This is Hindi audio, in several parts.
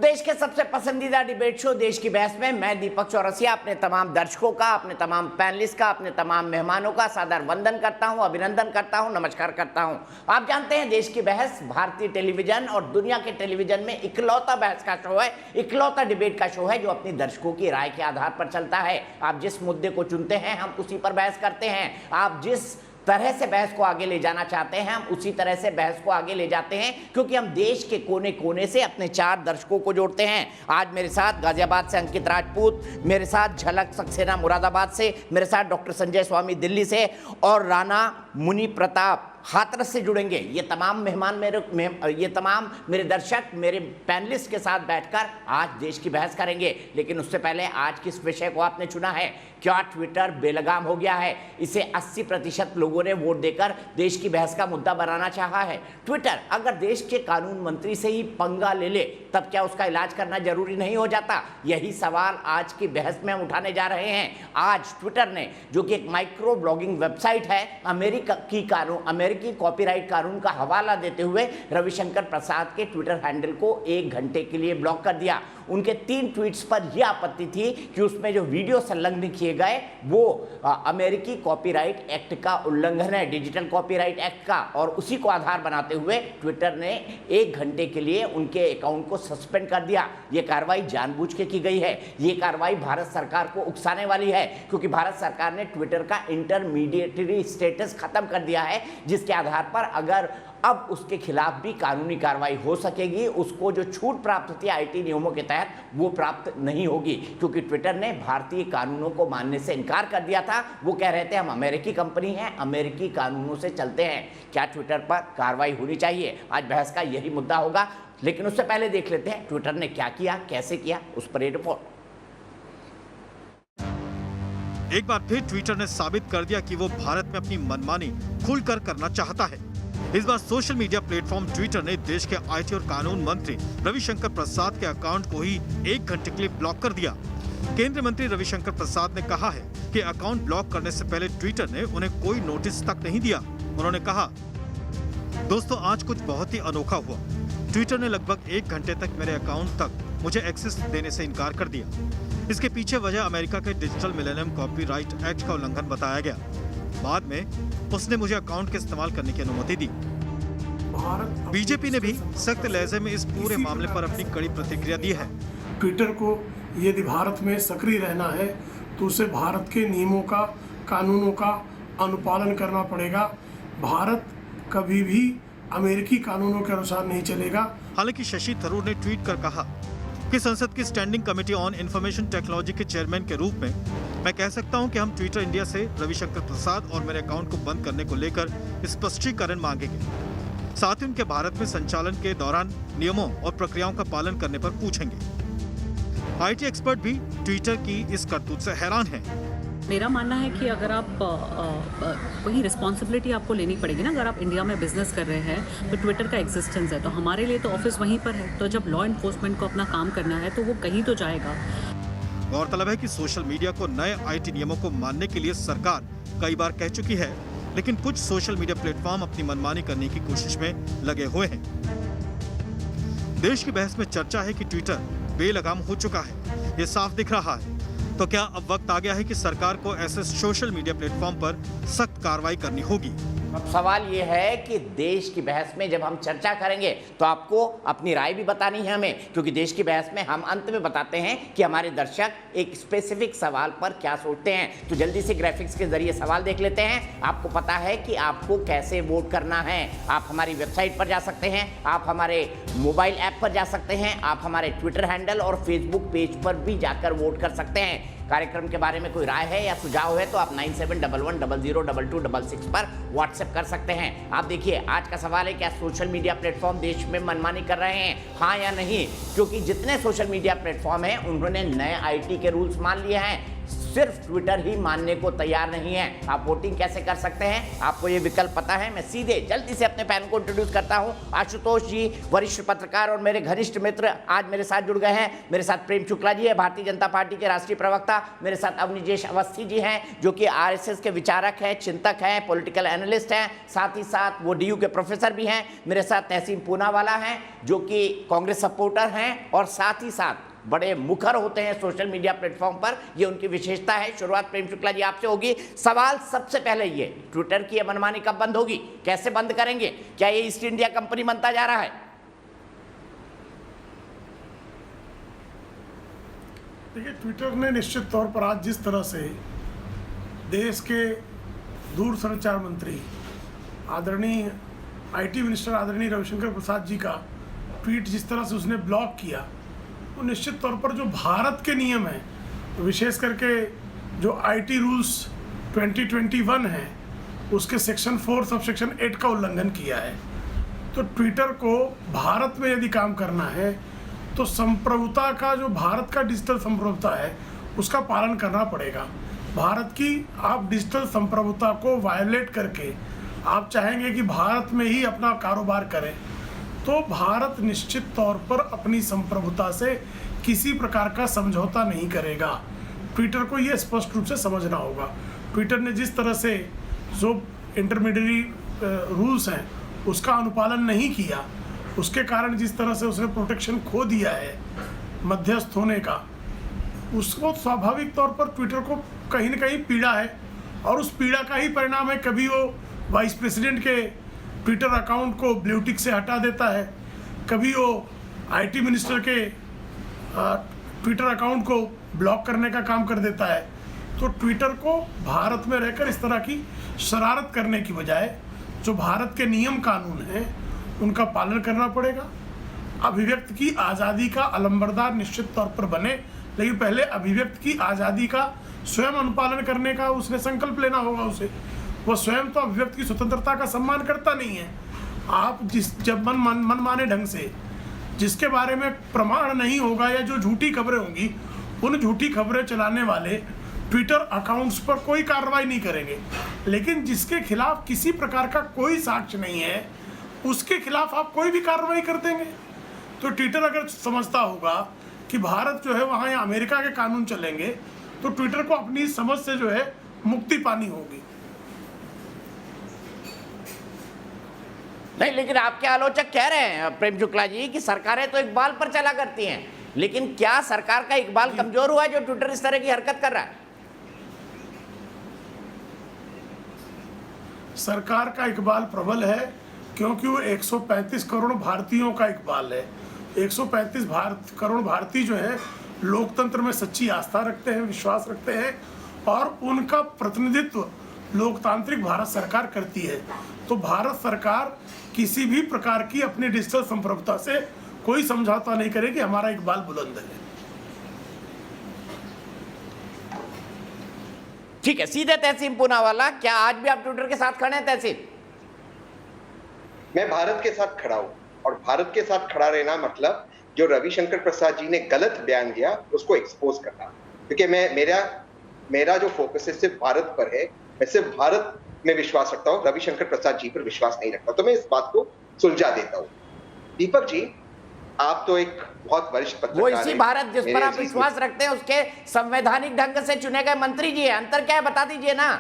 देश के सबसे पसंदीदा डिबेट शो देश की बहस में मैं दीपक चौरसिया अपने तमाम दर्शकों का, अपने तमाम पैनलिस्ट का, अपने तमाम मेहमानों का सादर वंदन करता हूं, अभिनंदन करता हूं, नमस्कार करता हूं। आप जानते हैं देश की बहस भारतीय टेलीविजन और दुनिया के टेलीविजन में इकलौता बहस का शो है, इकलौता डिबेट का शो है जो अपनी दर्शकों की राय के आधार पर चलता है। आप जिस मुद्दे को चुनते हैं हम उसी पर बहस करते हैं। आप जिस तरह से बहस को आगे ले जाना चाहते हैं हम उसी तरह से बहस को आगे ले जाते हैं, क्योंकि हम देश के कोने कोने से अपने 4 दर्शकों को जोड़ते हैं। आज मेरे साथ गाजियाबाद से अंकित राजपूत, मेरे साथ झलक सक्सेना मुरादाबाद से, मेरे साथ डॉक्टर संजय स्वामी दिल्ली से और राणा मुनि प्रताप हाथरस से जुड़ेंगे। ये तमाम मेरे दर्शक मेरे पैनलिस्ट के साथ बैठकर आज देश की बहस करेंगे। लेकिन उससे पहले आज किस विषय को आपने चुना है? क्या ट्विटर बेलगाम हो गया है? इसे 80% लोगों ने वोट देकर देश की बहस का मुद्दा बनाना चाहा है। ट्विटर अगर देश के कानून मंत्री से ही पंगा ले ले तब क्या उसका इलाज करना जरूरी नहीं हो जाता? यही सवाल आज की बहस में हम उठाने जा रहे हैं। आज ट्विटर ने, जो कि एक माइक्रो ब्लॉगिंग वेबसाइट है, अमेरिकी कॉपीराइट कानून का हवाला देते हुए रविशंकर प्रसाद के ट्विटर हैंडल को 1 घंटे के लिए ब्लॉक कर दिया। उनके 3 ट्वीट्स पर यह आपत्ति थी कि उसमें जो वीडियो संलग्न किए गए वो अमेरिकी कॉपीराइट एक्ट का उल्लंघन है, डिजिटल कॉपीराइट एक्ट का, और उसी को आधार बनाते हुए ट्विटर ने 1 घंटे के लिए उनके अकाउंट को सस्पेंड कर दिया। ये कार्रवाई जानबूझ के की गई है। ये कार्रवाई भारत सरकार को उकसाने वाली है, क्योंकि भारत सरकार ने ट्विटर का इंटरमीडिएटरी स्टेटस खत्म कर दिया है, जिसके आधार पर अगर अब उसके खिलाफ भी कानूनी कार्रवाई हो सकेगी। उसको जो छूट प्राप्त थी आईटी नियमों के तहत वो प्राप्त नहीं होगी, क्योंकि ट्विटर ने भारतीय कानूनों को मानने से इनकार कर दिया था। वो कह रहे थे हम अमेरिकी कंपनी हैं, अमेरिकी कानूनों से चलते हैं। क्या ट्विटर पर कार्रवाई होनी चाहिए? आज बहस का यही मुद्दा होगा। लेकिन उससे पहले देख लेते हैं ट्विटर ने क्या किया, कैसे किया, उस पर रिपोर्ट। एक बार फिर ट्विटर ने साबित कर दिया कि वो भारत में अपनी मनमानी खुलकर करना चाहता है। इस बार सोशल मीडिया प्लेटफॉर्म ट्विटर ने देश के आईटी और कानून मंत्री रविशंकर प्रसाद के अकाउंट को ही 1 घंटे के लिए ब्लॉक कर दिया। केंद्रीय मंत्री रविशंकर प्रसाद ने कहा है कि अकाउंट ब्लॉक करने से पहले ट्विटर ने उन्हें कोई नोटिस तक नहीं दिया। उन्होंने कहा, दोस्तों आज कुछ बहुत ही अनोखा हुआ। ट्विटर ने लगभग 1 घंटे तक मेरे अकाउंट तक मुझे एक्सेस देने से इनकार कर दिया। इसके पीछे वजह अमेरिका के डिजिटल मिलेनियम कॉपीराइट एक्ट का उल्लंघन बताया गया। बाद में उसने मुझे अकाउंट के इस्तेमाल करने की अनुमति दी। बीजेपी ने भी सख्त लहजे में इस पूरे मामले पर अपनी कड़ी प्रतिक्रिया दी है। ट्विटर को यदि भारत में सक्रिय रहना है तो उसे भारत के नियमों का, कानूनों का अनुपालन करना पड़ेगा। भारत कभी भी अमेरिकी कानूनों के अनुसार नहीं चलेगा। हालांकि शशि थरूर ने ट्वीट कर कहा कि संसद की standing committee on information technology के चेयरमैन के रूप में मैं कह सकता हूं कि हम ट्विटर इंडिया से रविशंकर प्रसाद और मेरे अकाउंट को बंद करने को लेकर स्पष्टीकरण मांगेंगे। साथ ही उनके भारत में संचालन के दौरान नियमों और प्रक्रियाओं का पालन करने पर पूछेंगे। आईटी एक्सपर्ट भी ट्विटर की इस करतूत से हैरान हैं। मेरा मानना है कि अगर आप वही रिस्पॉन्सिबिलिटी आपको लेनी पड़ेगी ना। अगर आप इंडिया में बिजनेस कर रहे हैं तो ट्विटर का एग्जिस्टेंस है, तो हमारे लिए तो ऑफिस वहीं पर है। तो जब लॉ इन्फोर्समेंट को अपना काम करना है तो वो कहीं तो जाएगा। गौरतलब है कि सोशल मीडिया को नए आईटी नियमों को मानने के लिए सरकार कई बार कह चुकी है, लेकिन कुछ सोशल मीडिया प्लेटफॉर्म अपनी मनमानी करने की कोशिश में लगे हुए हैं। देश की बहस में चर्चा है कि ट्विटर बेलगाम हो चुका है, ये साफ दिख रहा है। तो क्या अब वक्त आ गया है कि सरकार को ऐसे सोशल मीडिया प्लेटफॉर्म पर सख्त कार्रवाई करनी होगी? अब सवाल ये है कि देश की बहस में जब हम चर्चा करेंगे तो आपको अपनी राय भी बतानी है हमें, क्योंकि देश की बहस में हम अंत में बताते हैं कि हमारे दर्शक एक स्पेसिफिक सवाल पर क्या सोचते हैं। तो जल्दी से ग्राफिक्स के जरिए सवाल देख लेते हैं। आपको पता है कि आपको कैसे वोट करना है। आप हमारी वेबसाइट पर जा सकते हैं, आप हमारे मोबाइल ऐप पर जा सकते हैं, आप हमारे ट्विटर हैंडल और फेसबुक पेज पर भी जाकर वोट कर सकते हैं। कार्यक्रम के बारे में कोई राय है या सुझाव है तो आप 9711002266 पर व्हाट्सएप कर सकते हैं। आप देखिए आज का सवाल है, क्या सोशल मीडिया प्लेटफॉर्म देश में मनमानी कर रहे हैं, हाँ या नहीं? क्योंकि जितने सोशल मीडिया प्लेटफॉर्म हैं उन्होंने नए आईटी के रूल्स मान लिए हैं। सिर्फ ट्विटर ही मानने को तैयार नहीं है। आप वोटिंग कैसे कर सकते हैं, आपको ये विकल्प पता है। मैं सीधे जल्दी से अपने पैनल को इंट्रोड्यूस करता हूं। आशुतोष जी, वरिष्ठ पत्रकार और मेरे घनिष्ठ मित्र, आज मेरे साथ जुड़ गए हैं। मेरे साथ प्रेम शुक्ला जी है, भारतीय जनता पार्टी के राष्ट्रीय प्रवक्ता। मेरे साथ अवनिजेश अवस्थी जी हैं, जो कि आरएसएस के विचारक हैं, चिंतक हैं, पॉलिटिकल एनालिस्ट हैं, साथ ही साथ वो डीयू के प्रोफेसर भी हैं। मेरे साथ तहसीन पूनावाला हैं, जो कि कांग्रेस सपोर्टर हैं और साथ ही साथ बड़े मुखर होते हैं सोशल मीडिया प्लेटफॉर्म पर, ये उनकी विशेषता है। शुरुआत प्रेम शुक्ला जी आपसे होगी। सवाल सबसे पहले ये, ट्विटर की ये मनमानी कब बंद होगी, कैसे बंद करेंगे, क्या ये ईस्ट इंडिया कंपनी बनता जा रहा है? देखिए, ट्विटर ने निश्चित तौर पर आज जिस तरह से देश के दूरसंचार मंत्री आदरणीय आईटी मिनिस्टर आदरणीय रविशंकर प्रसाद जी का ट्वीट जिस तरह से उसने ब्लॉक किया, तो निश्चित तौर पर जो भारत के नियम हैं, विशेष करके जो आईटी रूल्स 2021 है, उसके सेक्शन 4 सब सेक्शन 8 का उल्लंघन किया है। तो ट्विटर को भारत में यदि काम करना है तो संप्रभुता का, जो भारत का डिजिटल संप्रभुता है, उसका पालन करना पड़ेगा। भारत की आप डिजिटल संप्रभुता को वायलेट करके आप चाहेंगे कि भारत में ही अपना कारोबार करें, तो भारत निश्चित तौर पर अपनी संप्रभुता से किसी प्रकार का समझौता नहीं करेगा। ट्विटर को ये स्पष्ट रूप से समझना होगा। ट्विटर ने जिस तरह से जो इंटरमीडियरी रूल्स हैं उसका अनुपालन नहीं किया, उसके कारण जिस तरह से उसने प्रोटेक्शन खो दिया है मध्यस्थ होने का, उसको स्वाभाविक तौर पर ट्विटर को कहीं ना कहीं पीड़ा है, और उस पीड़ा का ही परिणाम है कभी वो वाइस प्रेसिडेंट के ट्विटर अकाउंट को ब्लू टिक से हटा देता है, कभी वो आईटी मिनिस्टर के ट्विटर अकाउंट को ब्लॉक करने का काम कर देता है। तो ट्विटर को भारत में रहकर इस तरह की शरारत करने की बजाय जो भारत के नियम कानून हैं उनका पालन करना पड़ेगा। अभिव्यक्ति की आज़ादी का अलंबरदार निश्चित तौर पर बने, लेकिन पहले अभिव्यक्ति की आज़ादी का स्वयं अनुपालन करने का उसने संकल्प लेना होगा उसे। वो स्वयं तो अभिव्यक्ति की स्वतंत्रता का सम्मान करता नहीं है। आप जब मन माने ढंग से जिसके बारे में प्रमाण नहीं होगा या जो झूठी खबरें होंगी, उन झूठी खबरें चलाने वाले ट्विटर अकाउंट्स पर कोई कार्रवाई नहीं करेंगे, लेकिन जिसके खिलाफ किसी प्रकार का कोई साक्ष्य नहीं है उसके खिलाफ आप कोई भी कार्रवाई कर देंगे। तो ट्विटर अगर समझता होगा कि भारत जो है वहाँ या अमेरिका के कानून चलेंगे, तो ट्विटर को अपनी समझ से जो है मुक्ति पानी होगी। नहीं, लेकिन आपके आलोचक कह रहे हैं प्रेम शुक्ला जी कि सरकारें तो इकबाल पर चला करती हैं, लेकिन क्या सरकार का इकबाल कमजोर हुआ है जो ट्विटर इस तरह की हरकत कर रहा है? सरकार का इकबाल प्रबल है, क्योंकि वो 135 करोड़ भारतीयों का इकबाल है। 135 करोड़ भारतीय जो है लोकतंत्र में सच्ची आस्था रखते हैं, विश्वास रखते हैं, और उनका प्रतिनिधित्व लोकतांत्रिक भारत सरकार करती है। तो भारत सरकार किसी भी प्रकार की अपनी डिजिटल संप्रभुता से कोई समझौता नहीं करेगी। हमारा इकबाल बुलंद है। ठीक है, सीधे तहसीन पूनावाला, क्या आज भी आप ट्विटर के साथ खड़े हैं? तहसीन, मैं भारत के साथ खड़ा हूं, और भारत के साथ खड़ा रहना मतलब जो रविशंकर प्रसाद जी ने गलत बयान दिया उसको एक्सपोज करना, क्योंकि मेरा जो फोकस है सिर्फ भारत पर है। मैं सिर्फ भारत में विश्वास रखता हूँ, रविशंकर प्रसाद जी पर विश्वास नहीं रखता। तो मैं इस बात को सुलझा देता हूँ। दीपक जी, आप तो एक बहुत वरिष्ठ पत्रकार वो इसी भारत जिस पर आप विश्वास रखते हैं उसके संवैधानिक ढंग से चुने गए मंत्री जी है। अंतर क्या है बता दीजिए ना।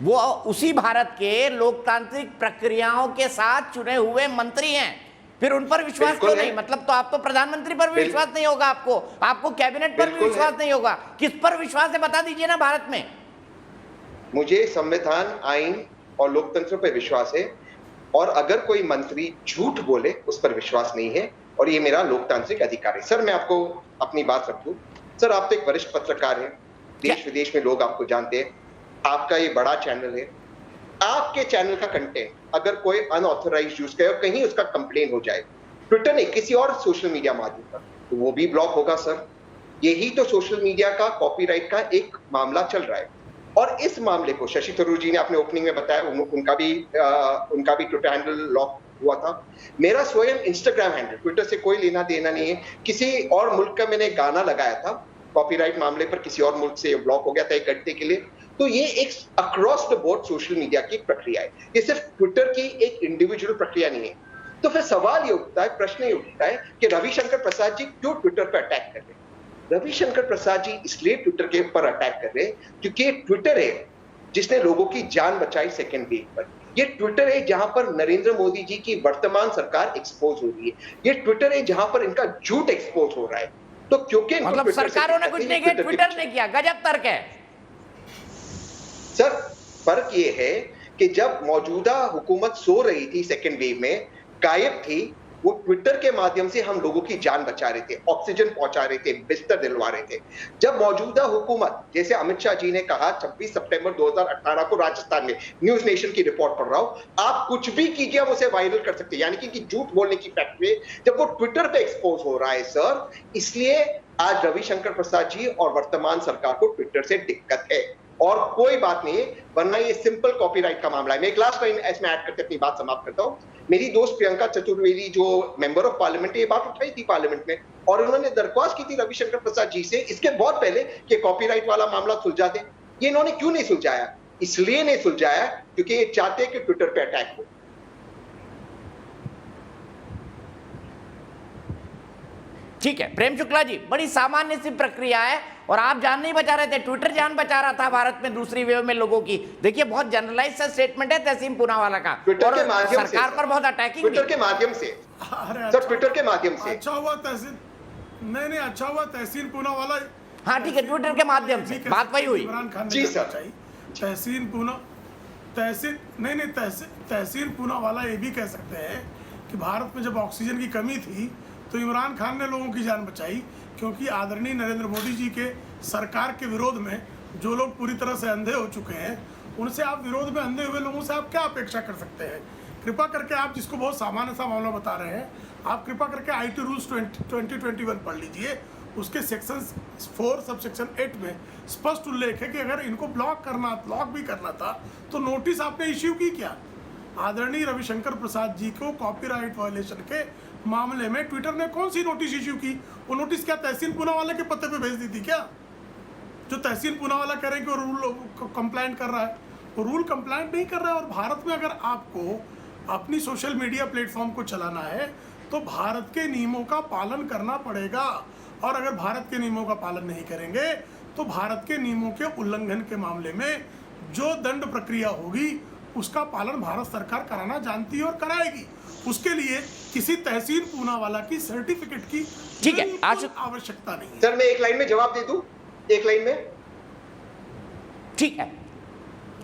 वो उसी भारत के लोकतांत्रिक प्रक्रियाओं के साथ चुने हुए मंत्री हैं, फिर उन पर विश्वास क्यों नहीं? मतलब तो आप तो प्रधानमंत्री पर भी विश्वास नहीं होगा, आपको कैबिनेट पर भी विश्वास नहीं होगा, किस पर विश्वास है बता दीजिए ना भारत में। मुझे संविधान, आइन और लोकतंत्र पर विश्वास है, और अगर कोई मंत्री झूठ बोले उस पर विश्वास नहीं है, और ये मेरा लोकतांत्रिक अधिकार है। सर, मैं आपको अपनी बात रखूं। सर, आप तो एक वरिष्ठ पत्रकार हैं, देश विदेश में लोग आपको जानते हैं, आपका ये बड़ा चैनल है। आपके चैनल का कंटेंट अगर कोई अनऑथराइज्ड यूज करे और कहीं उसका कंप्लेन हो जाए ट्विटर ने किसी और सोशल मीडिया माध्यम पर, तो वो भी ब्लॉक होगा। सर, यही तो सोशल मीडिया का कॉपीराइट का एक मामला चल रहा है, और इस मामले को शशि थरूर जी ने अपने ओपनिंग में बताया, उनका भी ट्विटर हैंडल लॉक हुआ था। मेरा स्वयं इंस्टाग्राम हैंडल, ट्विटर से कोई लेना देना नहीं है। किसी और मुल्क का मैंने गाना लगाया था, कॉपीराइट मामले पर किसी और मुल्क से ब्लॉक हो गया था 1 घंटे के लिए। तो ये एक across the board social media की एक प्रक्रिया है, ये सिर्फ ट्विटर की एक इंडिविजुअल प्रक्रिया नहीं है। तो फिर सवाल ये उठता है, प्रश्न ये उठता है कि रविशंकर प्रसाद जी क्यों ट्विटर पर अटैक कर रहे हैं? रविशंकर प्रसाद जी इसलिए ट्विटर के ऊपर अटैक कर रहे हैं क्योंकि ट्विटर है जिसने लोगों की जान बचाई सेकेंड वेव पर। ये ट्विटर है जहां पर नरेंद्र मोदी जी की वर्तमान सरकार एक्सपोज हो रही है। ये ट्विटर है जहां पर इनका झूठ एक्सपोज हो रहा है। तो क्योंकि मतलब सरकारों ने कुछ नहीं किया, ट्विटर ने किया। गजब तर्क है सर। फर्क ये है कि जब मौजूदा हुकूमत सो रही थी, सेकेंड वेव में गायब थी, वो ट्विटर के माध्यम से हम लोगों की जान बचा रहे थे, ऑक्सीजन पहुंचा रहे थे, बिस्तर दिलवा रहे थे। जब मौजूदा हुकूमत, जैसे अमित शाह जी ने कहा 26 सितंबर 2018 को राजस्थान में, न्यूज नेशन की रिपोर्ट पढ़ रहा हूं, आप कुछ भी कीजिए हम उसे वायरल कर सकते हैं, यानी कि झूठ बोलने की फैक्ट्री जब वो ट्विटर पे एक्सपोज हो रहा है सर, इसलिए आज रविशंकर प्रसाद जी और वर्तमान सरकार को ट्विटर से दिक्कत है और कोई बात नहीं है, वरना ये सिंपल कॉपीराइट का मामला है। मैं एक लास्ट लाइन इसमें ऐड करके अपनी बात समाप्त करता हूं। मेरी दोस्त प्रियंका चतुर्वेदी जो मेंबर ऑफ पार्लियामेंट, ये बात उठाई थी पार्लियामेंट में और उन्होंने दरख्वास्त की थी रविशंकर प्रसाद जी से इसके बहुत पहले कि कॉपीराइट वाला मामला सुलझा दे। ये इन्होंने क्यों नहीं सुलझाया? इसलिए नहीं सुलझाया क्योंकि ये चाहते कि ट्विटर पे अटैक हो। ठीक है प्रेम शुक्ला जी, बड़ी सामान्य सी प्रक्रिया है और आप जान नहीं बचा रहे थे, ट्विटर जान बचा रहा था भारत में दूसरी वेव में लोगों की। देखिए बहुत जनरलाइज सा स्टेटमेंट है तहसीन पूनावाला का, ट्विटर के माध्यम सरकार पर बहुत अटैकिंग, ट्विटर के माध्यम से सर, ट्विटर के माध्यम से। अच्छा हुआ तहसीन, नहीं अच्छा हुआ तहसीन पूनावाला। हाँ ठीक है, ट्विटर के माध्यम से बात वही हुई। इमरान खान जी सर। तहसीन पूनावाला ये भी कह सकते हैं कि भारत में जब ऑक्सीजन की कमी थी तो इमरान खान ने लोगों की जान बचाई, क्योंकि आदरणीय नरेंद्र मोदी जी के सरकार के विरोध में जो लोग पूरी तरह से अंधे हो चुके हैं, उनसे आप विरोध में अंधे हुए लोगों से आप क्या अपेक्षा कर सकते हैं? कृपा करके आप, जिसको बहुत सामान्य सा मामला बता रहे हैं, आप कृपा करके IT रूल्स 2021 पढ़ लीजिए। उसके सेक्शन 4 सबसेक्शन 8 में स्पष्ट उल्लेख है कि अगर इनको ब्लॉक भी करना था तो नोटिस आपने इश्यू की क्या? आदरणीय रविशंकर प्रसाद जी को कॉपीराइट वायलेशन के मामले में ट्विटर ने कौन सी नोटिस इश्यू की? वो नोटिस क्या तहसीन पूनावाला के पते पे भेज दी थी क्या? जो तहसीन पूनावाला कह रहे हैं कि वो रूल कंप्लाइंट कर रहा है, वो रूल कंप्लाइंट नहीं कर रहा है। और भारत में अगर आपको अपनी सोशल मीडिया प्लेटफॉर्म को चलाना है तो भारत के नियमों का पालन करना पड़ेगा, और अगर भारत के नियमों का पालन नहीं करेंगे तो भारत के नियमों के उल्लंघन के मामले में जो दंड प्रक्रिया होगी उसका पालन भारत सरकार कराना जानती है और कराएगी। उसके लिए किसी तहसीन पूनावाला की सर्टिफिकेट की ठीक है, आवश्यकता नहीं है। सर मैं एक लाइन में जवाब दे दूं, एक लाइन में? ठीक है,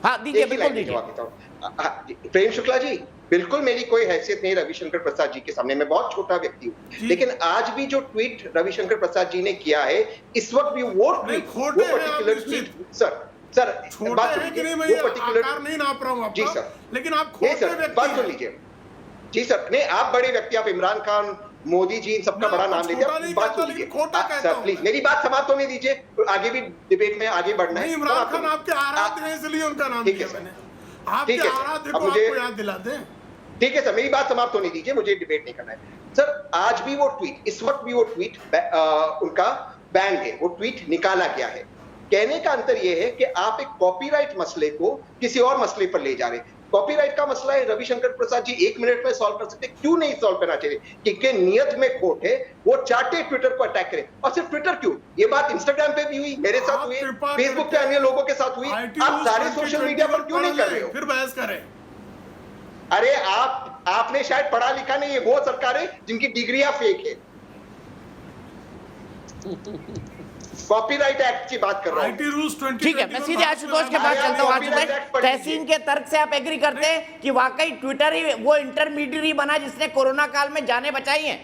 हाँ दीजिए, बिल्कुल दीजिए। जवाब देता हूं। प्रेम शुक्ला जी, बिल्कुल मेरी कोई हैसियत नहीं रविशंकर प्रसाद जी के सामने, मैं बहुत छोटा व्यक्ति हूँ, लेकिन आज भी जो ट्वीट रविशंकर प्रसाद जी ने किया है, इस वक्त भी वो पर्टिकुलर ट्वीट, सर बात सुनिए, वो पर्टिकुलर नहीं नाप रहा हूं आपका, जी सर, लेकिन आप खोटे बात सुन लीजिए। जी सर, नहीं आप बड़े व्यक्ति, आप इमरान खान, मोदी जी, इन सबका बड़ा नाम लेते हैं, बात सुन लीजिए सर प्लीज, मेरी बात समाप्त होने दीजिए, आगे भी डिबेट में आगे बढ़ना है। इमरान खान आपके आराध्य हैं इसलिए उनका नाम लिया मैंने, आपके आराध्य को आपको याद दिला दें। ठीक है सर, मेरी बात समाप्त होने दीजिए, मुझे डिबेट नहीं करना है। सर आज भी वो ट्वीट, इस वक्त भी वो ट्वीट उनका बैन है, वो ट्वीट निकाला गया है। कहने का अंतर यह है कि आप एक कॉपीराइट मसले को किसी और मसले पर ले जा रहे हैं। कॉपीराइट का मसला है, रविशंकर प्रसाद जी 1 मिनट में सॉल्व कर सकते, क्यों नहीं सॉल्व करना चाहिए? क्योंकि नियत में खोट है, वो चाहते ट्विटर को अटैक करें। और सिर्फ ट्विटर क्यों, ये बात इंस्टाग्राम पे भी हुई, मेरे साथ हुई, फेसबुक पे अन्य लोगों के साथ हुई, आप सारे सोशल मीडिया पर क्यों नहीं कर रहे हो? फिर बहस करें। अरे आपने शायद पढ़ा लिखा नहीं है, वो सरकार है जिनकी डिग्रियां फेक है। कॉपीराइट एक्ट की बात कर रहा हूं। ठीक है, मैं सीधे आशुतोष के पास चलता हूं। आशुतोष, तहसीन के तर्क से आप एग्री करते हैं कि वाकई ट्विटर ही वो इंटरमीडियरी बना जिसने कोरोना काल में जानें बचाई हैं?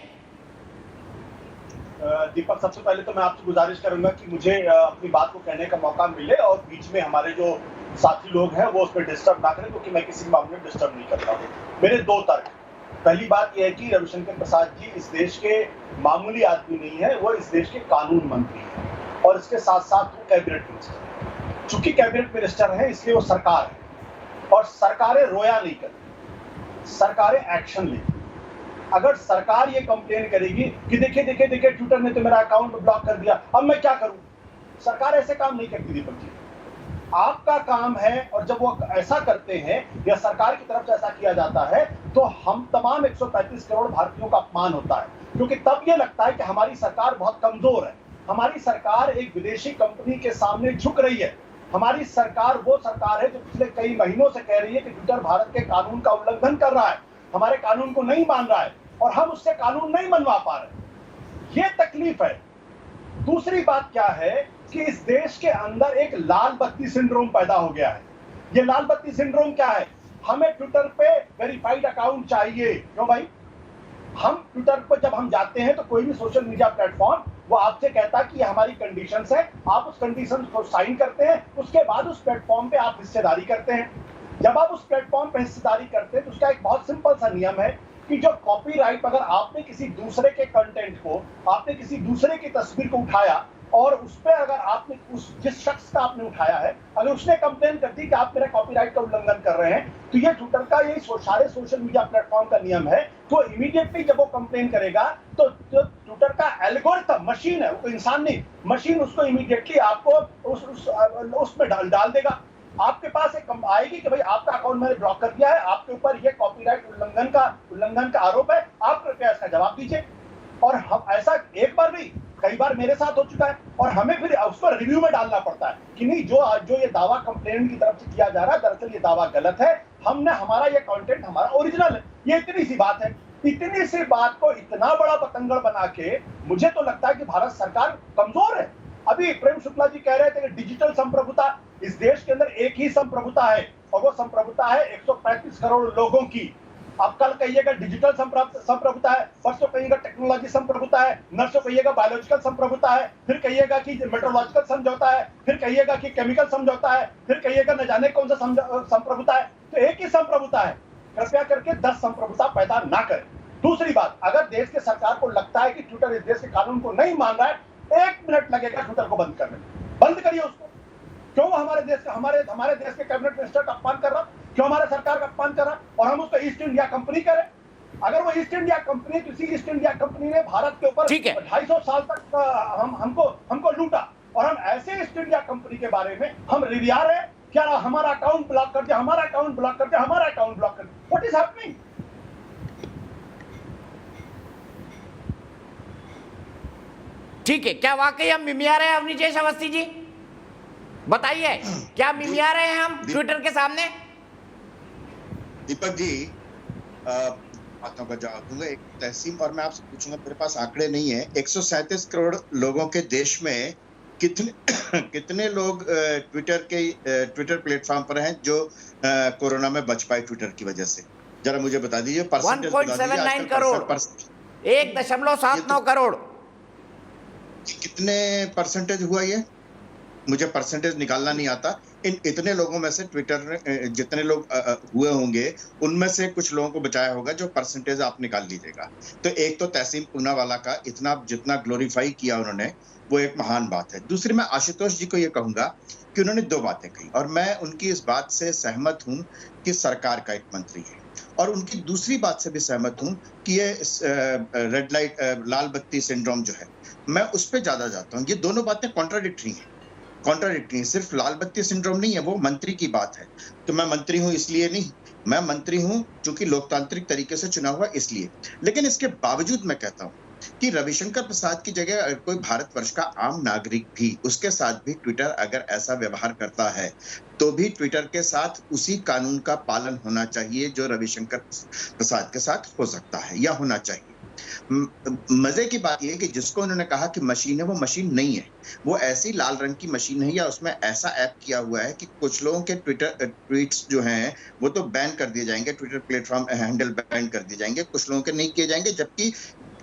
दीपक, सबसे पहले तो मैं आपसे गुजारिश करूंगा कि मुझे अपनी बात को कहने का मौका मिले और बीच में हमारे जो साथी लोग हैं वो उस पर डिस्टर्ब ना करें, क्योंकि मैं किसी मामले में डिस्टर्ब नहीं करता हूँ। मेरे 2 तर्क। पहली बात यह है कि रविशंकर प्रसाद जी इस देश के मामूली आदमी नहीं है, वो इस देश के कानून मंत्री हैं और इसके साथ साथ वो कैबिनेट मिनिस्टर। चूंकि कैबिनेट मिनिस्टर है इसलिए वो सरकार है, और सरकारें रोया नहीं करती, सरकारें एक्शन लेती। अगर सरकार ये कंप्लेन करेगी कि देखिए ट्विटर ने तो मेरा अकाउंट ब्लॉक कर दिया, अब मैं क्या करूं, सरकार ऐसे काम नहीं करती दीपक जी। आपका काम है, और जब वो ऐसा करते हैं या सरकार की तरफ से ऐसा किया जाता है तो हम तमाम 135 करोड़ भारतीयों का अपमान होता है, क्योंकि तब ये लगता है कि हमारी सरकार बहुत कमजोर है, हमारी सरकार एक विदेशी कंपनी के सामने झुक रही है, हमारी सरकार वो सरकार है जो पिछले कई महीनों से कह रही है कि ट्विटर भारत के कानून का उल्लंघन कर रहा है, हमारे कानून को नहीं मान रहा है और हम उससे कानून नहीं मनवा पा रहे। ये तकलीफ है। दूसरी बात क्या है कि इस देश के अंदर एक लाल बत्ती सिंड्रोम पैदा हो गया है। ये लाल बत्ती सिंड्रोम क्या है? हमें ट्विटर पे वेरीफाइड अकाउंट चाहिए। क्यों भाई? हम ट्विटर पर जब हम जाते हैं तो कोई भी सोशल मीडिया प्लेटफॉर्म वो आपसे कहता है कि ये हमारी कंडीशंस है, आप उस कंडीशंस को साइन करते हैं, उसके बाद उस प्लेटफॉर्म पे आप हिस्सेदारी करते हैं। जब आप उस प्लेटफॉर्म पे हिस्सेदारी करते हैं तो उसका एक बहुत सिंपल सा नियम है कि जो कॉपीराइट, अगर आपने किसी दूसरे के कंटेंट को, आपने किसी दूसरे की तस्वीर को उठाया और उस पे अगर आपने जिस शख्स का आपने उठाया है, अगर उसने कंप्लेन कर दी कि आप मेरा कॉपीराइट का उल्लंघन कर रहे हैं, तो ये ट्विटर का ये सारे सोशल मीडिया प्लेटफॉर्म का नियम है। तो इमीडिएटली जब वो कंप्लेन करेगा तो ट्विटर का एल्गोरिथम, मशीन है, वो इंसान नहीं, मशीन उसको इमीडिएटली आपको उसमें डाल देगा। आपके पास एक आएगी कि भाई आपका अकाउंट मैंने ब्लॉक कर दिया है, आपके ऊपर ये कॉपीराइट उल्लंघन का आरोप है, आप कृपया इसका जवाब दीजिए। और हम ऐसा एक बार नहीं, कई बार मेरे साथ हो चुका है, और हमें फिर उसको रिव्यू में डालना पड़ता है कि नहीं, जो ये दावा कंप्लेंट की तरफ से किया जा रहा है दरअसल ये दावा गलत है, हमने हमारा ये कंटेंट हमारा ओरिजिनल है। ये इतनी सी बात है। इतनी सी बात को इतना बड़ा पतंगड़ बना के मुझे तो लगता है कि भारत सरकार कमजोर है। अभी प्रेम शुक्ला जी कह रहे थे कि डिजिटल संप्रभुता, इस देश के अंदर एक ही संप्रभुता है और वो संप्रभुता है 135 करोड़ लोगों की। अब कल कहिएगा डिजिटल संप्रभुता है, परसों कहिएगा टेक्नोलॉजी संप्रभुता है, नर्सों कहिएगा बायोलॉजिकल संप्रभुता है, फिर कहिएगा कि मेट्रोलॉजिकल समझौता है, फिर कहिएगा कि केमिकल समझौता है, फिर कहिएगा न जाने कौन सा संप्रभुता है। तो एक ही संप्रभुता है। कृपया करके 10 संप्रभुता पैदा ना करें। दूसरी बात, अगर देश के सरकार को लगता है कि ट्विटर इस देश के कानून को नहीं मान रहा है, 1 मिनट लगेगा ट्विटर को बंद करने में। बंद करिए उसको। क्यों हमारे देश के कैबिनेट मिनिस्टर का अपमान कर रहा, क्यों हमारे सरकार का अपमान कर रहा, और हम उसको ईस्ट इंडिया कंपनी करें? अगर वो ईस्ट इंडिया कंपनी, किसी ईस्ट इंडिया कंपनी ने भारत के ऊपर 250 साल तक हमको लूटा, और हम ऐसे ईस्ट इंडिया कंपनी के बारे में हम रिविया रहे क्या? हमारा अकाउंट ब्लॉक कर दिया, हमारा अकाउंट ब्लॉक कर दिया, हमारा अकाउंट ब्लॉक कर दिया। What is happening? ठीक है, क्या वाकई हम मिमिया रहे हैं अवनीश अवस्थी जी? बताइए, क्या मिमिया रहे हैं हम ट्विटर के सामने? दीपक जी, बातों का जवाब दूंगा एक तहसीन, और मैं आपसे पूछूंगा, मेरे पास आंकड़े नहीं है, 137 करोड़ लोगों के देश में कितने लोग ट्विटर प्लेटफॉर्म पर हैं जो कोरोना में बच पाए ट्विटर की वजह से? जरा मुझे बता दीजिए, परसेंटेज 1.79 करोड़, 1.79 करोड़। कितने परसेंटेज हुआ ये? मुझे परसेंटेज निकालना नहीं आता। इन इतने लोगों में से ट्विटर ने जितने लोग हुए होंगे उनमें से कुछ लोगों को बचाया होगा, जो परसेंटेज आप निकाल लीजिएगा। तो एक तो तहसीन पूनावाला का इतना जितना ग्लोरीफाई किया उन्होंने, वो एक महान बात है। दूसरी, मैं आशुतोष जी को ये कहूंगा कि उन्होंने 2 बातें कही और मैं उनकी इस बात से सहमत हूं कि सरकार का एक मंत्री है, और उनकी दूसरी बात से भी सहमत हूं कि ये रेड लाइट लाल बत्ती सिंड्रोम जो है, मैं उस पर ज्यादा जाता हूं। ये दोनों बातें कॉन्ट्राडिक्टरी हैं, सिर्फ लाल बत्ती सिंड्रोम नहीं है, वो मंत्री की बात है। तो मैं मंत्री हूं इसलिए नहीं, मैं मंत्री हूं चूंकि लोकतांत्रिक तरीके से चुना हुआ इसलिए। लेकिन इसके बावजूद मैं कहता हूं कि रविशंकर प्रसाद की जगह अगर कोई भारतवर्ष का आम नागरिक भी, उसके साथ भी ट्विटर अगर ऐसा व्यवहार करता है तो भी ट्विटर के साथ उसी कानून का पालन होना चाहिए जो रविशंकर प्रसाद के साथ हो सकता है या होना चाहिए। मजे की बात यह है कि जिसको उन्होंने कहा कि मशीन है, वो मशीन नहीं है, वो ऐसी लाल रंग की मशीन है, या उसमें ऐसा ऐप किया हुआ है कि कुछ लोगों के ट्वीट्स जो हैं वो तो बैन कर दिए जाएंगे, ट्विटर प्लेटफॉर्म हैंडल बैन कर दिए जाएंगे, कुछ लोगों के नहीं किए जाएंगे, जबकि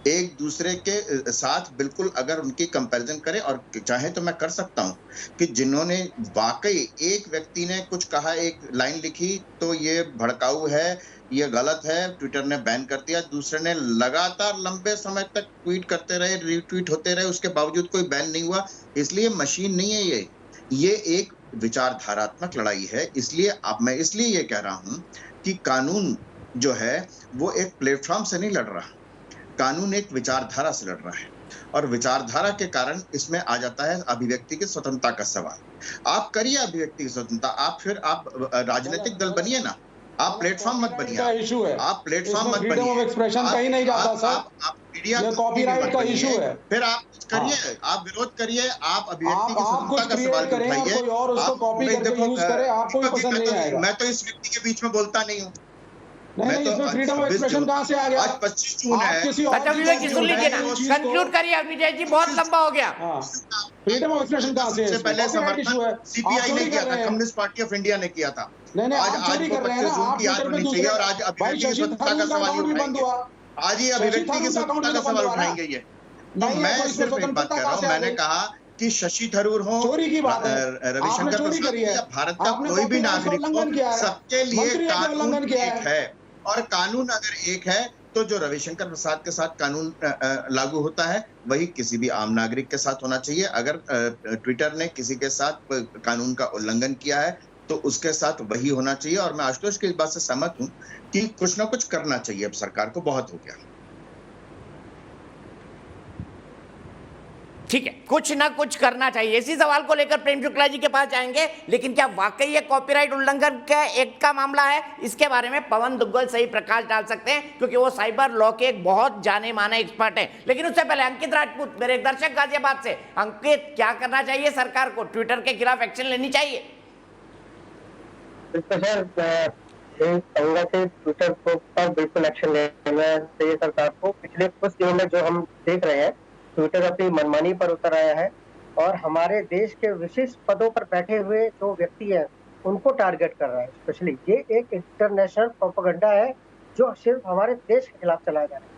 एक दूसरे के साथ बिल्कुल अगर उनकी कंपैरिजन करें, और चाहे तो मैं कर सकता हूं कि जिन्होंने वाकई, एक व्यक्ति ने कुछ कहा, एक लाइन लिखी तो ये भड़काऊ है, ये गलत है, ट्विटर ने बैन कर दिया, दूसरे ने लगातार लंबे समय तक ट्वीट करते रहे, रीट्वीट होते रहे, उसके बावजूद कोई बैन नहीं हुआ। इसलिए मशीन नहीं है ये एक विचारधारात्मक लड़ाई है। इसलिए अब मैं इसलिए ये कह रहा हूं कि कानून जो है वो एक प्लेटफॉर्म से नहीं लड़ रहा, कानून एक विचारधारा से लड़ रहा है। और विचारधारा के कारण इसमें आ जाता है अभिव्यक्ति की स्वतंत्रता का सवाल। आप करिए अभिव्यक्ति की स्वतंत्रता, आप राजनीतिक दल बनिए ना, आप प्लेटफॉर्म मत बनिए, आप प्लेटफॉर्म मत बनिए, फ्रीडम ऑफ एक्सप्रेशन कहीं नहीं जाता सर, आप मीडिया ये कॉपीराइट का इशू है। फिर आप कुछ करिए, आप विरोध करिए, आप अभिव्यक्ति की आप कुछ स्वतंत्रता का सवाल करें और उठाइए। कोई और उसको कॉपी करके यूज करे, आपको भी पसंद नहीं आएगा। मैं तो इस व्यक्ति के बीच में बोलता नहीं हूँ। नहीं, इसमें फ्रीडम ऑफ एक्सप्रेशन कहाँ से आ गया? आज 25 जून है। अच्छा विवेक जी सुन लीजिए ना, कंक्लूड करिए विजय जी, बहुत लंबा हो गया। फ्रीडम ऑफ एक्सप्रेशन कहाँ से? सबसे पहले समर्थन सीपीआई ने किया था, कम्युनिस्ट पार्टी ऑफ इंडिया ने किया था। नहीं, आज आप चोरी कर रहे हैं ना, 25 जून आप की याद ट्विटर पे होनी चाहिए और आज भाई अभिव्यक्ति की शशि स्वतंत्रता का थरूर का सवाल अकाउंट भी बंद हुआ। आज ही अभिव्यक्ति की स्वतंत्रता का सवाल उठाएंगे ये। तो मैं सिर्फ एक बात कह रहा हूँ, मैंने कहा कि शशि थरूर हो, चोरी की बात है, रविशंकर प्रसाद या भारत का कोई भी नागरिक हो, सबके लिए कानून एक है। और कानून अगर एक है तो जो रविशंकर प्रसाद के साथ कानून लागू होता है वही किसी भी आम नागरिक के साथ होना चाहिए। अगर ट्विटर ने किसी के साथ कानून का उल्लंघन किया है तो उसके साथ वही होना चाहिए। और मैं आशुतोष की इस बात से सहमत हूं कि कुछ ना कुछ करना चाहिए, अब सरकार को बहुत हो गया। ठीक है, कुछ ना कुछ करना चाहिए। इसी सवाल को लेकर प्रेम शुक्ला जी के पास जाएंगे, लेकिन क्या वाकई ये कॉपीराइट उल्लंघन का एक्ट का मामला है? इसके बारे में पवन दुग्गल सही प्रकाश डाल सकते हैं, क्योंकि वो साइबर लॉ के एक बहुत जाने माने एक्सपर्ट हैं। लेकिन उससे पहले अंकित राजपूत, मेरे एक दर्शक गाजियाबाद से। अंकित, क्या करना चाहिए सरकार को? ट्विटर के खिलाफ एक्शन लेनी चाहिए? सर से ट्विटर पर बिल्कुल एक्शन लेना चाहिए सरकार को। पिछले कुछ दिनों में जो हम देख रहे हैं, ट्विटर अपनी मनमानी पर उतर आया है और हमारे देश के विशिष्ट पदों पर बैठे हुए जो व्यक्ति हैं उनको टारगेट कर रहा है। स्पेशली ये एक इंटरनेशनल प्रोपेगेंडा है जो सिर्फ हमारे देश के खिलाफ चलाया जा रहा है।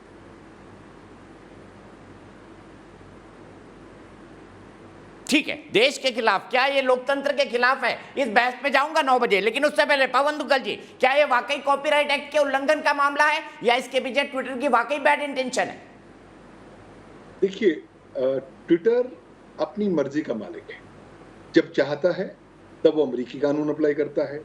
ठीक है, देश के खिलाफ, क्या ये लोकतंत्र के खिलाफ है? इस बहस पे जाऊंगा 9 बजे, लेकिन उससे पहले पवन दुग्गल जी, क्या ये वाकई कॉपीराइट एक्ट के उल्लंघन का मामला है या इसके पीछे ट्विटर की वाकई बैड इंटेंशन है? देखिए, ट्विटर अपनी मर्जी का मालिक है। जब चाहता है तब वो अमेरिकी कानून अप्लाई करता है,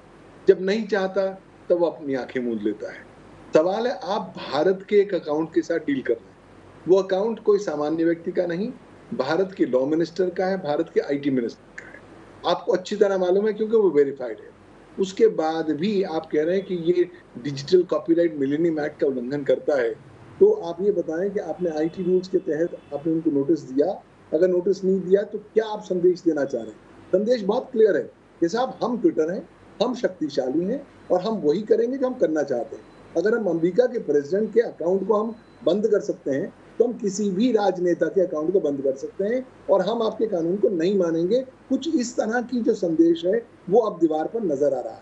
जब नहीं चाहता तब वो अपनी आंखें मूंद लेता है। सवाल है, आप भारत के एक अकाउंट के साथ डील कर रहे हैं। वो अकाउंट कोई सामान्य व्यक्ति का नहीं, भारत के लॉ मिनिस्टर का है, भारत के आईटी मिनिस्टर का है। आपको अच्छी तरह मालूम है क्योंकि वो वेरीफाइड है। उसके बाद भी आप कह रहे हैं कि ये डिजिटल कॉपीराइट मिलेनियम एक्ट का उल्लंघन करता है। तो आप ये बताएं कि आपने आईटी रूल्स के तहत आपने उनको नोटिस दिया? अगर नोटिस नहीं दिया तो क्या आप संदेश देना चाह रहे हैं? संदेश बहुत क्लियर है कि साहब, हम ट्विटर हैं, हम शक्तिशाली हैं और हम वही करेंगे जो हम करना चाहते हैं। अगर हम अमेरिका के प्रेसिडेंट के अकाउंट को हम बंद कर सकते हैं तो हम किसी भी राजनेता के अकाउंट को बंद कर सकते हैं और हम आपके कानून को नहीं मानेंगे। कुछ इस तरह की जो संदेश है वो अब दीवार पर नजर आ रहा है।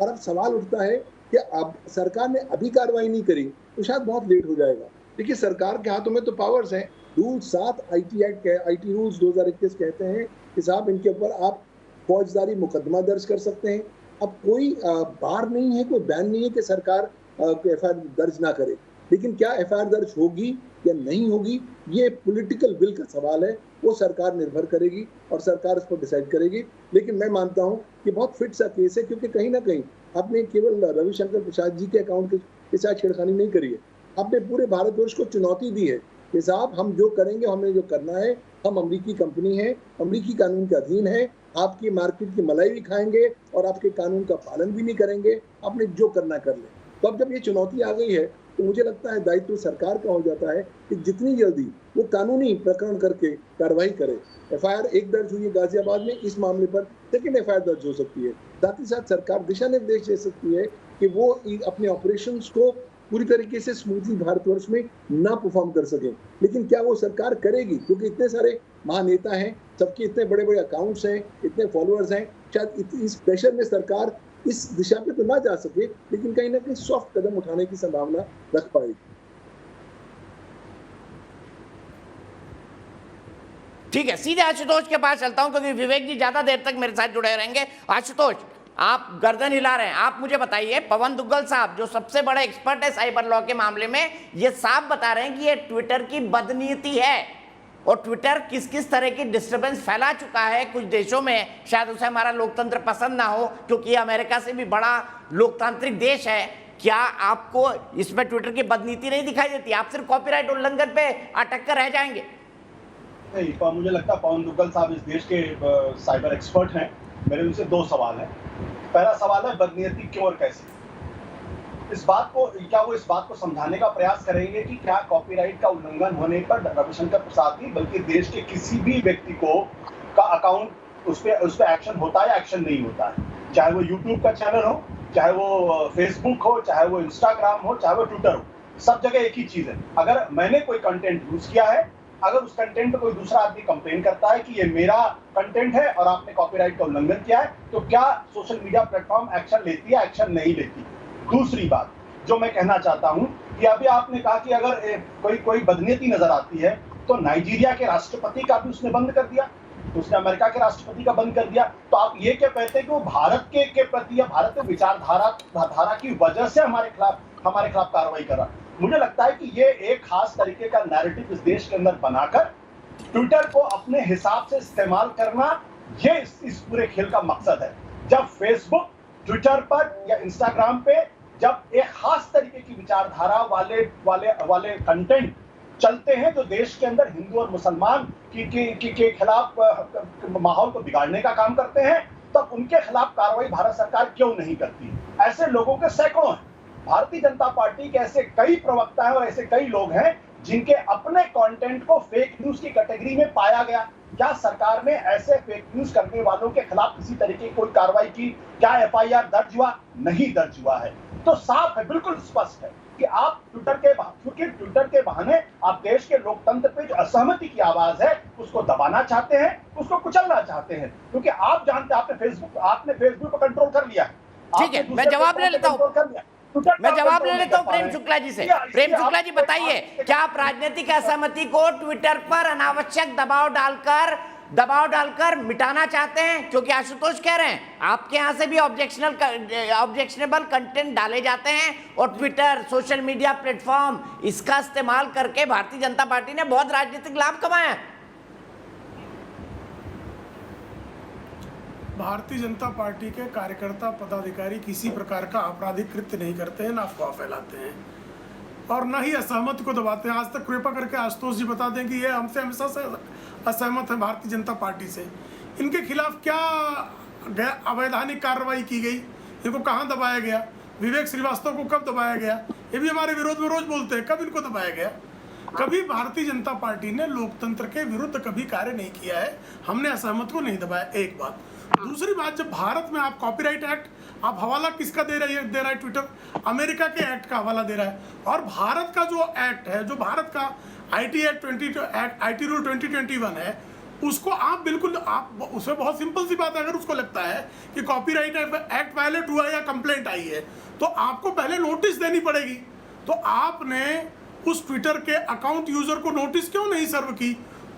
और अब सवाल उठता है कि अब सरकार ने अभी कार्रवाई नहीं करी तो शायद बहुत लेट हो जाएगा। देखिए, सरकार के हाथों में तो पावर्स हैं। Rule 7 IT act IT rules 2021 कहते हैं कि साहब, इनके ऊपर आप फौजदारी मुकदमा दर्ज कर सकते हैं। अब कोई बार नहीं है, कोई बैन नहीं है कि सरकार एफआईआर दर्ज ना करे, लेकिन क्या एफआईआर दर्ज होगी या नहीं होगी, ये पॉलिटिकल विल का सवाल है। वो सरकार निर्भर करेगी और सरकार उस पर डिसाइड करेगी। लेकिन मैं मानता हूं कि बहुत फिट सा केस है, क्योंकि कहीं ना कहीं आपने केवल रविशंकर प्रसाद जी के अकाउंट के साथ छेड़खानी नहीं करी है, आपने पूरे भारतवर्ष को चुनौती दी है कि साहब, हम जो करेंगे, हमें जो करना है, हम अमेरिकी कंपनी है, अमेरिकी कानून के अधीन है, आपकी मार्केट की मलाई भी खाएंगे और आपके कानून का पालन भी नहीं करेंगे, आपने जो करना कर ले। तो अब जब ये चुनौती आ गई है तो मुझे लगता है दायित्व सरकार का हो जाता है कि जितनी जल्दी वो कानूनी प्रकरण करके कार्रवाई करे। एफआईआर एक दर्ज हुई है गाजियाबाद में, इस मामले पर सेकेंड एफआईआर दर्ज हो सकती है। साथ ही साथ सरकार दिशा निर्देश दे सकती है कि वो अपने ऑपरेशंस को पूरी तरीके से स्मूथली भारतवर्ष में ना परफॉर्म कर सके। लेकिन क्या वो सरकार करेगी? क्योंकि इतने सारे महानेता हैं, सबके इतने बड़े बड़े अकाउंट्स हैं, इतने फॉलोअर्स हैं, शायद इस प्रेशर में सरकार इस दिशा पे तो ना जा सके, लेकिन कहीं ना कहीं सॉफ्ट कदम उठाने की संभावना रख पाएगी। ठीक है, सीधे आशुतोष के पास चलता हूं, क्योंकि विवेक जी ज्यादा देर तक मेरे साथ जुड़े रहेंगे। आशुतोष, आप गर्दन हिला रहे हैं, आप मुझे बताइए, पवन दुग्गल साहब जो सबसे बड़े एक्सपर्ट है साइबर लॉ के मामले में, ये साफ बता रहे हैं कि ये ट्विटर की बदनीति है और ट्विटर किस किस तरह की डिस्टर्बेंस फैला चुका है कुछ देशों में। शायद उसे हमारा लोकतंत्र पसंद ना हो, क्योंकि ये अमेरिका से भी बड़ा लोकतांत्रिक देश है। क्या आपको इसमें ट्विटर की बदनीति नहीं दिखाई देती? आप सिर्फ कॉपीराइट उल्लंघन पे अटक कर रह जाएंगे? नहीं, पर मुझे लगता है पवन दुग्गल साहब इस देश के साइबर एक्सपर्ट हैं। मेरे उनसे 2 सवाल हैं। पहला सवाल है बदनीयती क्यों और कैसे? क्या वो इस बात को समझाने का प्रयास करेंगे कि क्या कॉपीराइट का उल्लंघन होने पर रविशंकर प्रसाद नहीं बल्कि देश के किसी भी व्यक्ति का अकाउंट उस पे एक्शन होता है या एक्शन नहीं होता है? चाहे वो यूट्यूब का चैनल हो, चाहे वो फेसबुक हो, चाहे वो इंस्टाग्राम हो, चाहे वो ट्विटर हो, सब जगह एक ही चीज है। अगर मैंने कोई कंटेंट यूज किया है, अगर उस कंटेंट पे कोई दूसरा आदमी कंप्लेन करता है कि ये मेरा कंटेंट है और आपने कॉपीराइट का उल्लंघन किया है, तो क्या सोशल मीडिया प्लेटफॉर्म एक्शन लेती है, एक्शन नहीं लेती? दूसरी बात जो मैं कहना चाहता हूं कि अभी आपने कहा कि अगर कोई बदनीयती नजर आती है तो नाइजीरिया के राष्ट्रपति का भी उसने बंद कर दिया, उसने अमेरिका के राष्ट्रपति का बंद कर दिया। तो आप ये क्या कहते हैं कि वो भारत के प्रति या भारत के विचारधारा की वजह से हमारे खिलाफ कार्रवाई कर रहा? मुझे लगता है कि ये एक खास तरीके का नैरेटिव इस देश के अंदर बनाकर ट्विटर को अपने हिसाब से इस्तेमाल करना, ये इस पूरे खेल का मकसद है। जब फेसबुक, ट्विटर पर या इंस्टाग्राम पे जब एक खास तरीके की विचारधारा वाले कंटेंट चलते हैं जो देश के अंदर हिंदू और मुसलमान के खिलाफ माहौल को बिगाड़ने का काम करते हैं, तब उनके खिलाफ कार्रवाई भारत सरकार क्यों नहीं करती? ऐसे लोगों के सैकड़ों हैं। भारतीय जनता पार्टी के ऐसे कई प्रवक्ता हैं और ऐसे कई लोग हैं जिनके अपने कंटेंट को फेक न्यूज की कैटेगरी में पाया गया। क्या सरकार ने ऐसे फेक न्यूज करने वालों के खिलाफ किसी तरीके की कोई कार्रवाई की? क्या एफआईआर दर्ज हुआ? नहीं दर्ज हुआ है। तो साफ है, बिल्कुल स्पष्ट है कि आप ट्विटर के बहाने आप देश के लोकतंत्र पे जो असहमति की आवाज है उसको दबाना चाहते हैं, उसको कुचलना चाहते हैं, क्योंकि आप जानते हैं आपने फेसबुक को कंट्रोल कर लिया। ठीक है, मैं जवाब ले लेता हूं प्रेम शुक्ला जी से। प्रेम शुक्ला जी बताइए, क्या आप राजनीतिक असहमति को ट्विटर पर अनावश्यक दबाव डालकर मिटाना चाहते हैं? क्योंकि आशुतोष कह रहे हैं आपके यहां से भी ऑब्जेक्शनेबल कंटेंट डाले जाते हैं और ट्विटर, सोशल मीडिया प्लेटफॉर्म, इसका इस्तेमाल करके भारतीय जनता पार्टी ने बहुत राजनीतिक लाभ कमाया। भारतीय जनता पार्टी के कार्यकर्ता पदाधिकारी किसी प्रकार का आपराधिक कृत्य नहीं करते हैं, ना अफवाह फैलाते हैं और न ही असहमति को दबाते हैं। आज तक कृपा करके आशुतोष जी बता दें कि ये हमसे हमेशा से असहमत है भारतीय जनता पार्टी से। इनके खिलाफ क्या अवैधानिक कार्रवाई की गई, इनको कहाँ दबाया गया, विवेक श्रीवास्तव को कब दबाया गया, ये भी हमारे विरोध में रोज बोलते हैं, कब इनको दबाया गया? कभी भारतीय जनता पार्टी ने लोकतंत्र के विरुद्ध कभी कार्य नहीं किया है, हमने असहमत को नहीं दबाया। एक बात। दूसरी बात, जब भारत में आप कॉपीराइट एक्ट, आप हवाला किसका दे रहा है ट्विटर? अमेरिका के एक्ट का हवाला दे रहा है। और भारत का जो एक्ट है, जो भारत का आईटी रूल 2021 है, उसको आप बिल्कुल उसमें बहुत सिंपल सी बात है, अगर उसको लगता है कि कॉपीराइट एक्ट वायलेट हुआ या कंप्लेंट आई है तो आपको पहले नोटिस देनी पड़ेगी। तो आपने उस ट्विटर के अकाउंट यूजर को नोटिस क्यों नहीं सर्व की?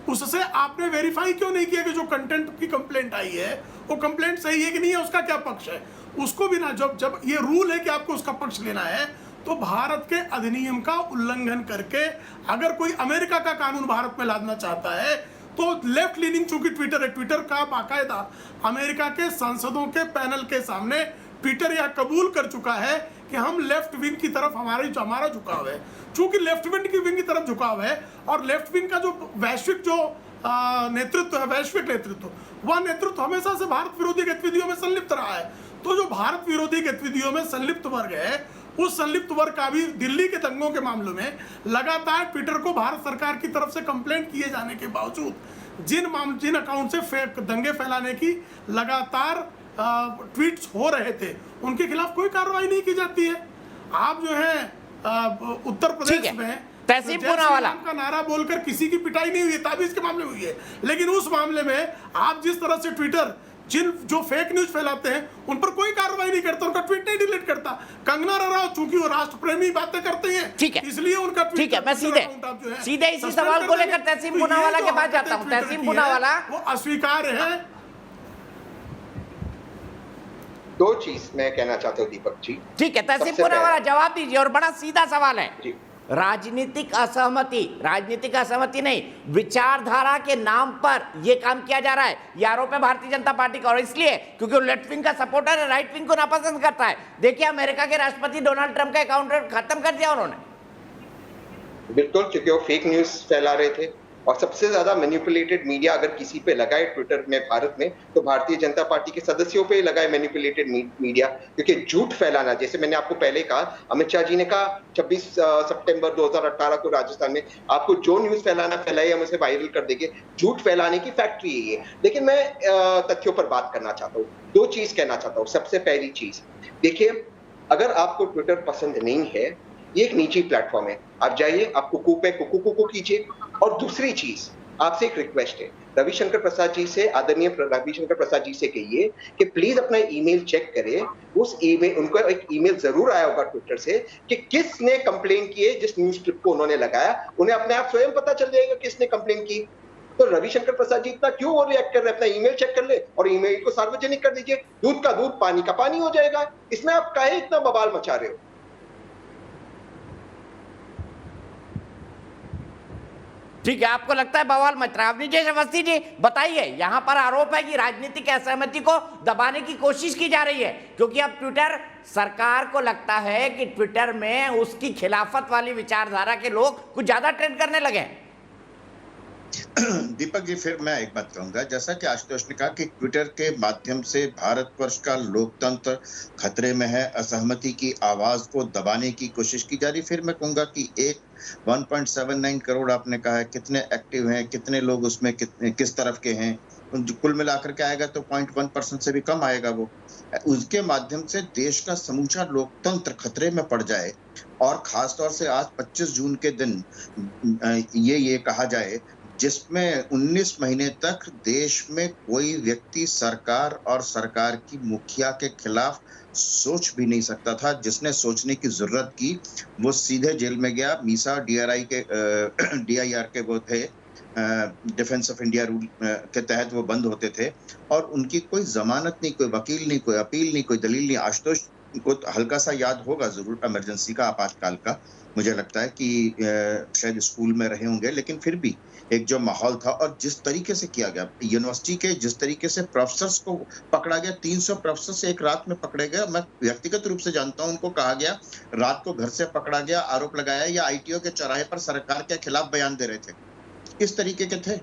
उससे आपने वेरीफाई क्यों नहीं किया कि जो कंटेंट की कंप्लेंट आई है वो कंप्लेंट सही है कि नहीं है, उसका क्या पक्ष है? उसको भी ना, जब ये रूल है कि आपको उसका पक्ष लेना है, तो भारत के अधिनियम का उल्लंघन करके अगर कोई अमेरिका का कानून भारत में लादना चाहता है तो लेफ्ट लीनिंग, चूंकि ट्विटर है, ट्विटर का बाकायदा अमेरिका के सांसदों के पैनल के सामने ट्विटर यह कबूल कर चुका है कि हम लेफ्ट विंग की तरफ हमारा झुकाव है। चूंकि लेफ्ट विंग की तरफ झुकाव है और लेफ्ट विंग का जो वैश्विक नेतृत्व है, वैश्विक नेतृत्व, वह नेतृत्व हमेशा से भारत विरोधी गतिविधियों में संलिप्त रहा है। तो जो भारत विरोधी गतिविधियों में संलिप्त वर्ग है, उस संलिप्त वर्ग का भी दिल्ली के दंगों के मामलों में लगातार ट्विटर को भारत सरकार की तरफ से कंप्लेंट किए जाने के बावजूद जिन अकाउंट से दंगे फैलाने की लगातार ट्वीट्स हो रहे थे, उनके खिलाफ कोई कार्रवाई नहीं की जाती है। आप जो है उत्तर प्रदेश में तहसीन पूनावाला का नारा बोलकर किसी की पिटाई नहीं हुई है, ताबीज के मामले हुई है, लेकिन उस मामले में आप जिस तरह से ट्विटर जो फेक न्यूज फैलाते हैं उन पर कोई कार्रवाई नहीं करता, उनका ट्वीट नहीं डिलीट करता। कंगना रनौत चूंकि वो राष्ट्र प्रेमी बातें करते हैं, ठीक है, इसलिए उनका ठीक है। मैं सीधे इसी सवाल को लेकर तहसीन पूनावाला के पास जाता हूं। तहसीन पूनावाला, वो अस्वीकार्य है। दो चीज मैं कहना चाहता हूं दीपक जी। ठीक है, तहसीन पूनावाला जवाब दीजिए। और बड़ा सीधा सवाल है, राजनीतिक असहमति नहीं, विचारधारा के नाम पर यह काम किया जा रहा है, ये आरोप है भारतीय जनता पार्टी का, और इसलिए क्योंकि वो लेफ्ट विंग का सपोर्टर है, राइट विंग को नापसंद करता है। देखिए अमेरिका के राष्ट्रपति डोनाल्ड ट्रंप का अकाउंट खत्म कर दिया उन्होंने। बिल्कुल, क्योंकि वो फेक न्यूज फैला रहे थे, और सबसे ज्यादा मैनिपुलेटेड मीडिया अगर किसी पे लगाए ट्विटर में भारत में, तो भारतीय जनता पार्टी के सदस्यों पे लगाए मैनिपुलेटेड मीडिया। क्योंकि झूठ फैलाना, जैसे मैंने आपको पहले कहा, अमित शाह जी ने कहा 26 सितंबर 2018 को राजस्थान में, आपको जो न्यूज फैलाना फैलाइए, हम उसे वायरल कर देंगे। झूठ फैलाने की फैक्ट्री है ये। लेकिन मैं तथ्यों पर बात करना चाहता हूँ, दो चीज कहना चाहता हूँ। सबसे पहली चीज, देखिए, अगर आपको ट्विटर पसंद नहीं है, ये एक निजी प्लेटफॉर्म है, आप जाइए, आप कुकू पे कुकू कीजिए। और दूसरी चीज, आपसे एक रिक्वेस्ट है, रविशंकर प्रसाद जी से, आदरणीय रविशंकर प्रसाद जी से कहिए कि प्लीज अपना ईमेल चेक करें। उस ईमेल, उनको एक ईमेल जरूर आया होगा ट्विटर से कि किसने कंप्लेन की है, जिस न्यूज क्लिप को उन्होंने लगाया, उन्हें अपने आप स्वयं पता चल जाएगा किसने कंप्लेन की। तो रविशंकर प्रसाद जी इतना क्यों रिएक्ट कर रहे हैं? अपना ईमेल चेक कर ले और ईमेल को सार्वजनिक कर दीजिए। दूध का दूध, पानी का पानी हो जाएगा। इसमें आप काहे इतना बवाल मचा रहे हो? ठीक है, आपको लगता है बवाल मच रहा है। अवनीश अवस्थी जी बताइए, यहां पर आरोप है कि राजनीतिक असहमति को दबाने की कोशिश की जा रही है, क्योंकि अब ट्विटर सरकार को लगता है कि ट्विटर में उसकी खिलाफत वाली विचारधारा के लोग कुछ ज्यादा ट्रेंड करने लगे हैं। दीपक जी, फिर मैं एक बात कहूंगा, जैसा कि आशुतोष ने कहा कि ट्विटर के माध्यम से भारतवर्ष का लोकतंत्र खतरे में है, असहमति की आवाज को दबाने की कोशिश की जा रही। फिर मैं कहूंगा कि एक 1.79 करोड़ आपने कहा है, कितने एक्टिव हैं, कितने लोग उसमें किस तरफ के हैं, कुल मिलाकर के आएगा तो 0.1% से भी कम आएगा वो। उसके माध्यम से देश का समूचा लोकतंत्र खतरे में पड़ जाए, और खासतौर से आज 25 जून के दिन ये कहा जाए, जिसमें 19 महीने तक देश में कोई व्यक्ति सरकार और सरकार की मुखिया के खिलाफ सोच भी नहीं सकता था। जिसने सोचने की जरूरत की वो सीधे जेल में गया। मीसा DIR के वो थे, डिफेंस ऑफ इंडिया रूल के तहत वो बंद होते थे, और उनकी कोई जमानत नहीं, कोई वकील नहीं, कोई अपील नहीं, कोई दलील नहीं। आशुतोष को हल्का सा याद होगा जरूर इमरजेंसी का, आपातकाल का, मुझे लगता है कि शायद स्कूल में रहे होंगे, लेकिन फिर भी एक जो माहौल था और जिस तरीके से किया गया, यूनिवर्सिटी के जिस तरीके से प्रोफेसर्स को पकड़ा गया, 300 प्रोफेसर एक रात में पकड़े गए। मैं व्यक्तिगत रूप से जानता हूं, उनको कहा गया रात को घर से पकड़ा गया, आरोप लगाया या ITO के चौराहे पर सरकार के खिलाफ बयान दे रहे थे। इस तरीके के थे,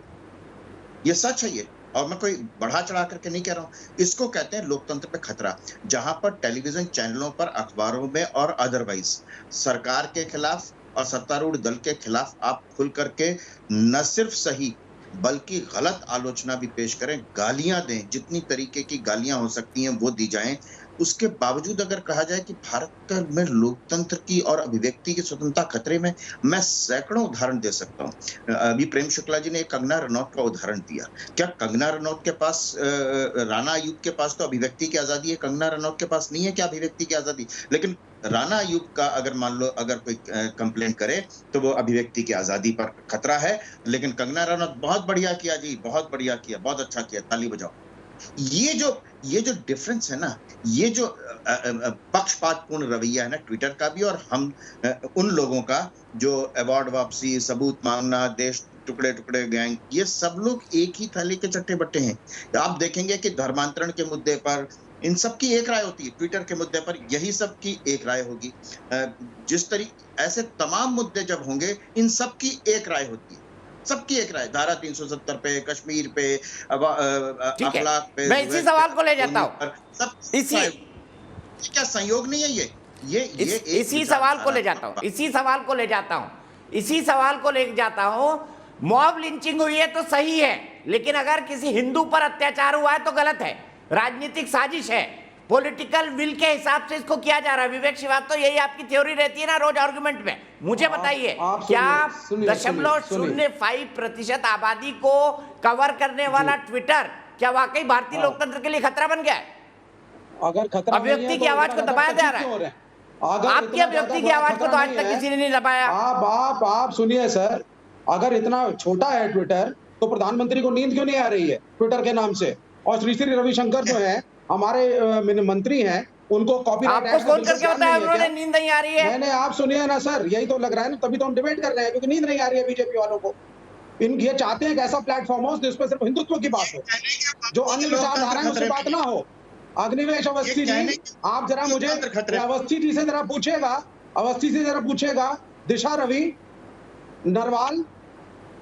ये सच है ये, और मैं कोई बढ़ा चढ़ा करके नहीं कह रहा हूं। इसको कहते हैं लोकतंत्र पे खतरा, जहां पर टेलीविजन चैनलों पर, अखबारों में और अदरवाइज सरकार के खिलाफ और सत्तारूढ़ दल के खिलाफ आप खुल करके न सिर्फ सही बल्कि गलत आलोचना भी पेश करें, गालियां दें, जितनी तरीके की गालियां हो सकती हैं वो दी जाएं। उसके बावजूद अगर कहा जाए कि भारत में लोकतंत्र की और अभिव्यक्ति की स्वतंत्रता खतरे में, मैं सैकड़ों उदाहरण दे सकता हूं। अभी प्रेम शुक्ला जी ने कंगना रनौत का उदाहरण दिया। क्या कंगना रनौत के पास, राणा अयूब के पास तो अभिव्यक्ति की आजादी है, कंगना रनौत के पास नहीं है क्या अभिव्यक्ति की आजादी? लेकिन राणा अयूब का अगर मान लो अगर कोई कंप्लेंट करे तो वो अभिव्यक्ति की आजादी पर खतरा है, लेकिन कंगना रनौत बहुत बढ़िया किया जी, बहुत बढ़िया किया, बहुत अच्छा किया, ताली बजाओ। ये जो डिफरेंस है ना, ये जो पक्षपातपूर्ण रवैया है ना ट्विटर का भी और हम उन लोगों का जो अवार्ड वापसी, सबूत मांगना, देश टुकड़े टुकड़े गैंग, ये सब लोग एक ही थाली के चट्टे बट्टे हैं। आप देखेंगे कि धर्मांतरण के मुद्दे पर इन सब की एक राय होती है, ट्विटर के मुद्दे पर यही सब की एक राय होगी। जिस तरीके ऐसे तमाम मुद्दे जब होंगे, इन सब की एक राय होती है, सबकी एक राय। धारा 370 पे, कश्मीर पे, अखलाक पे, मैं इसी सवाल को ले जाता हूं, सब इसी क्या संयोग नहीं है ये इसी सवाल को ले जाता हूं, इसी सवाल को ले जाता हूं, इसी सवाल को ले जाता हूं। मॉब लिंचिंग हुई है तो सही है, लेकिन अगर किसी हिंदू पर अत्याचार हुआ है तो गलत है, राजनीतिक साजिश है, पॉलिटिकल विल के हिसाब से इसको किया जा रहा है। विवेक श्रीवास्तव, तो यही आपकी थ्योरी रहती है ना रोज आर्गुमेंट में। मुझे बताइए, क्या 0.05% आबादी को कवर करने वाला ट्विटर क्या वाकई भारतीय लोकतंत्र के लिए खतरा बन गया है? अगर खतरा अभिव्यक्ति की आवाज को दबाया जा रहा है। आपकी अभिव्यक्ति की आवाज को तो आज तक किसी ने नहीं दबाया। आप सुनिए सर, अगर इतना छोटा है ट्विटर तो प्रधानमंत्री को नींद क्यों नहीं आ रही है ट्विटर के नाम से? और श्री रविशंकर जो है हमारे मंत्री हैं, उनको कॉपीराइट आपको फोन करके बताया उन्होंने नींद नहीं आ रही है? मैंने, आप सुनिए ना सर, यही तो लग रहा है ना, तभी तो हम डिबेट कर रहे हैं, क्योंकि नींद नहीं आ रही है बीजेपी वालों को। ये चाहते हैं कि ऐसा प्लेटफॉर्म हो जिसपे सिर्फ हिंदुत्व की बात हो, जो अन्य विचारधारा है उसकी बात ना हो। अग्निवेश अवस्थी जी, आप जरा मुझे अवस्थी जी से जरा पूछेगा, अवस्थी से जरा पूछेगा, दिशा रवि, नरवाल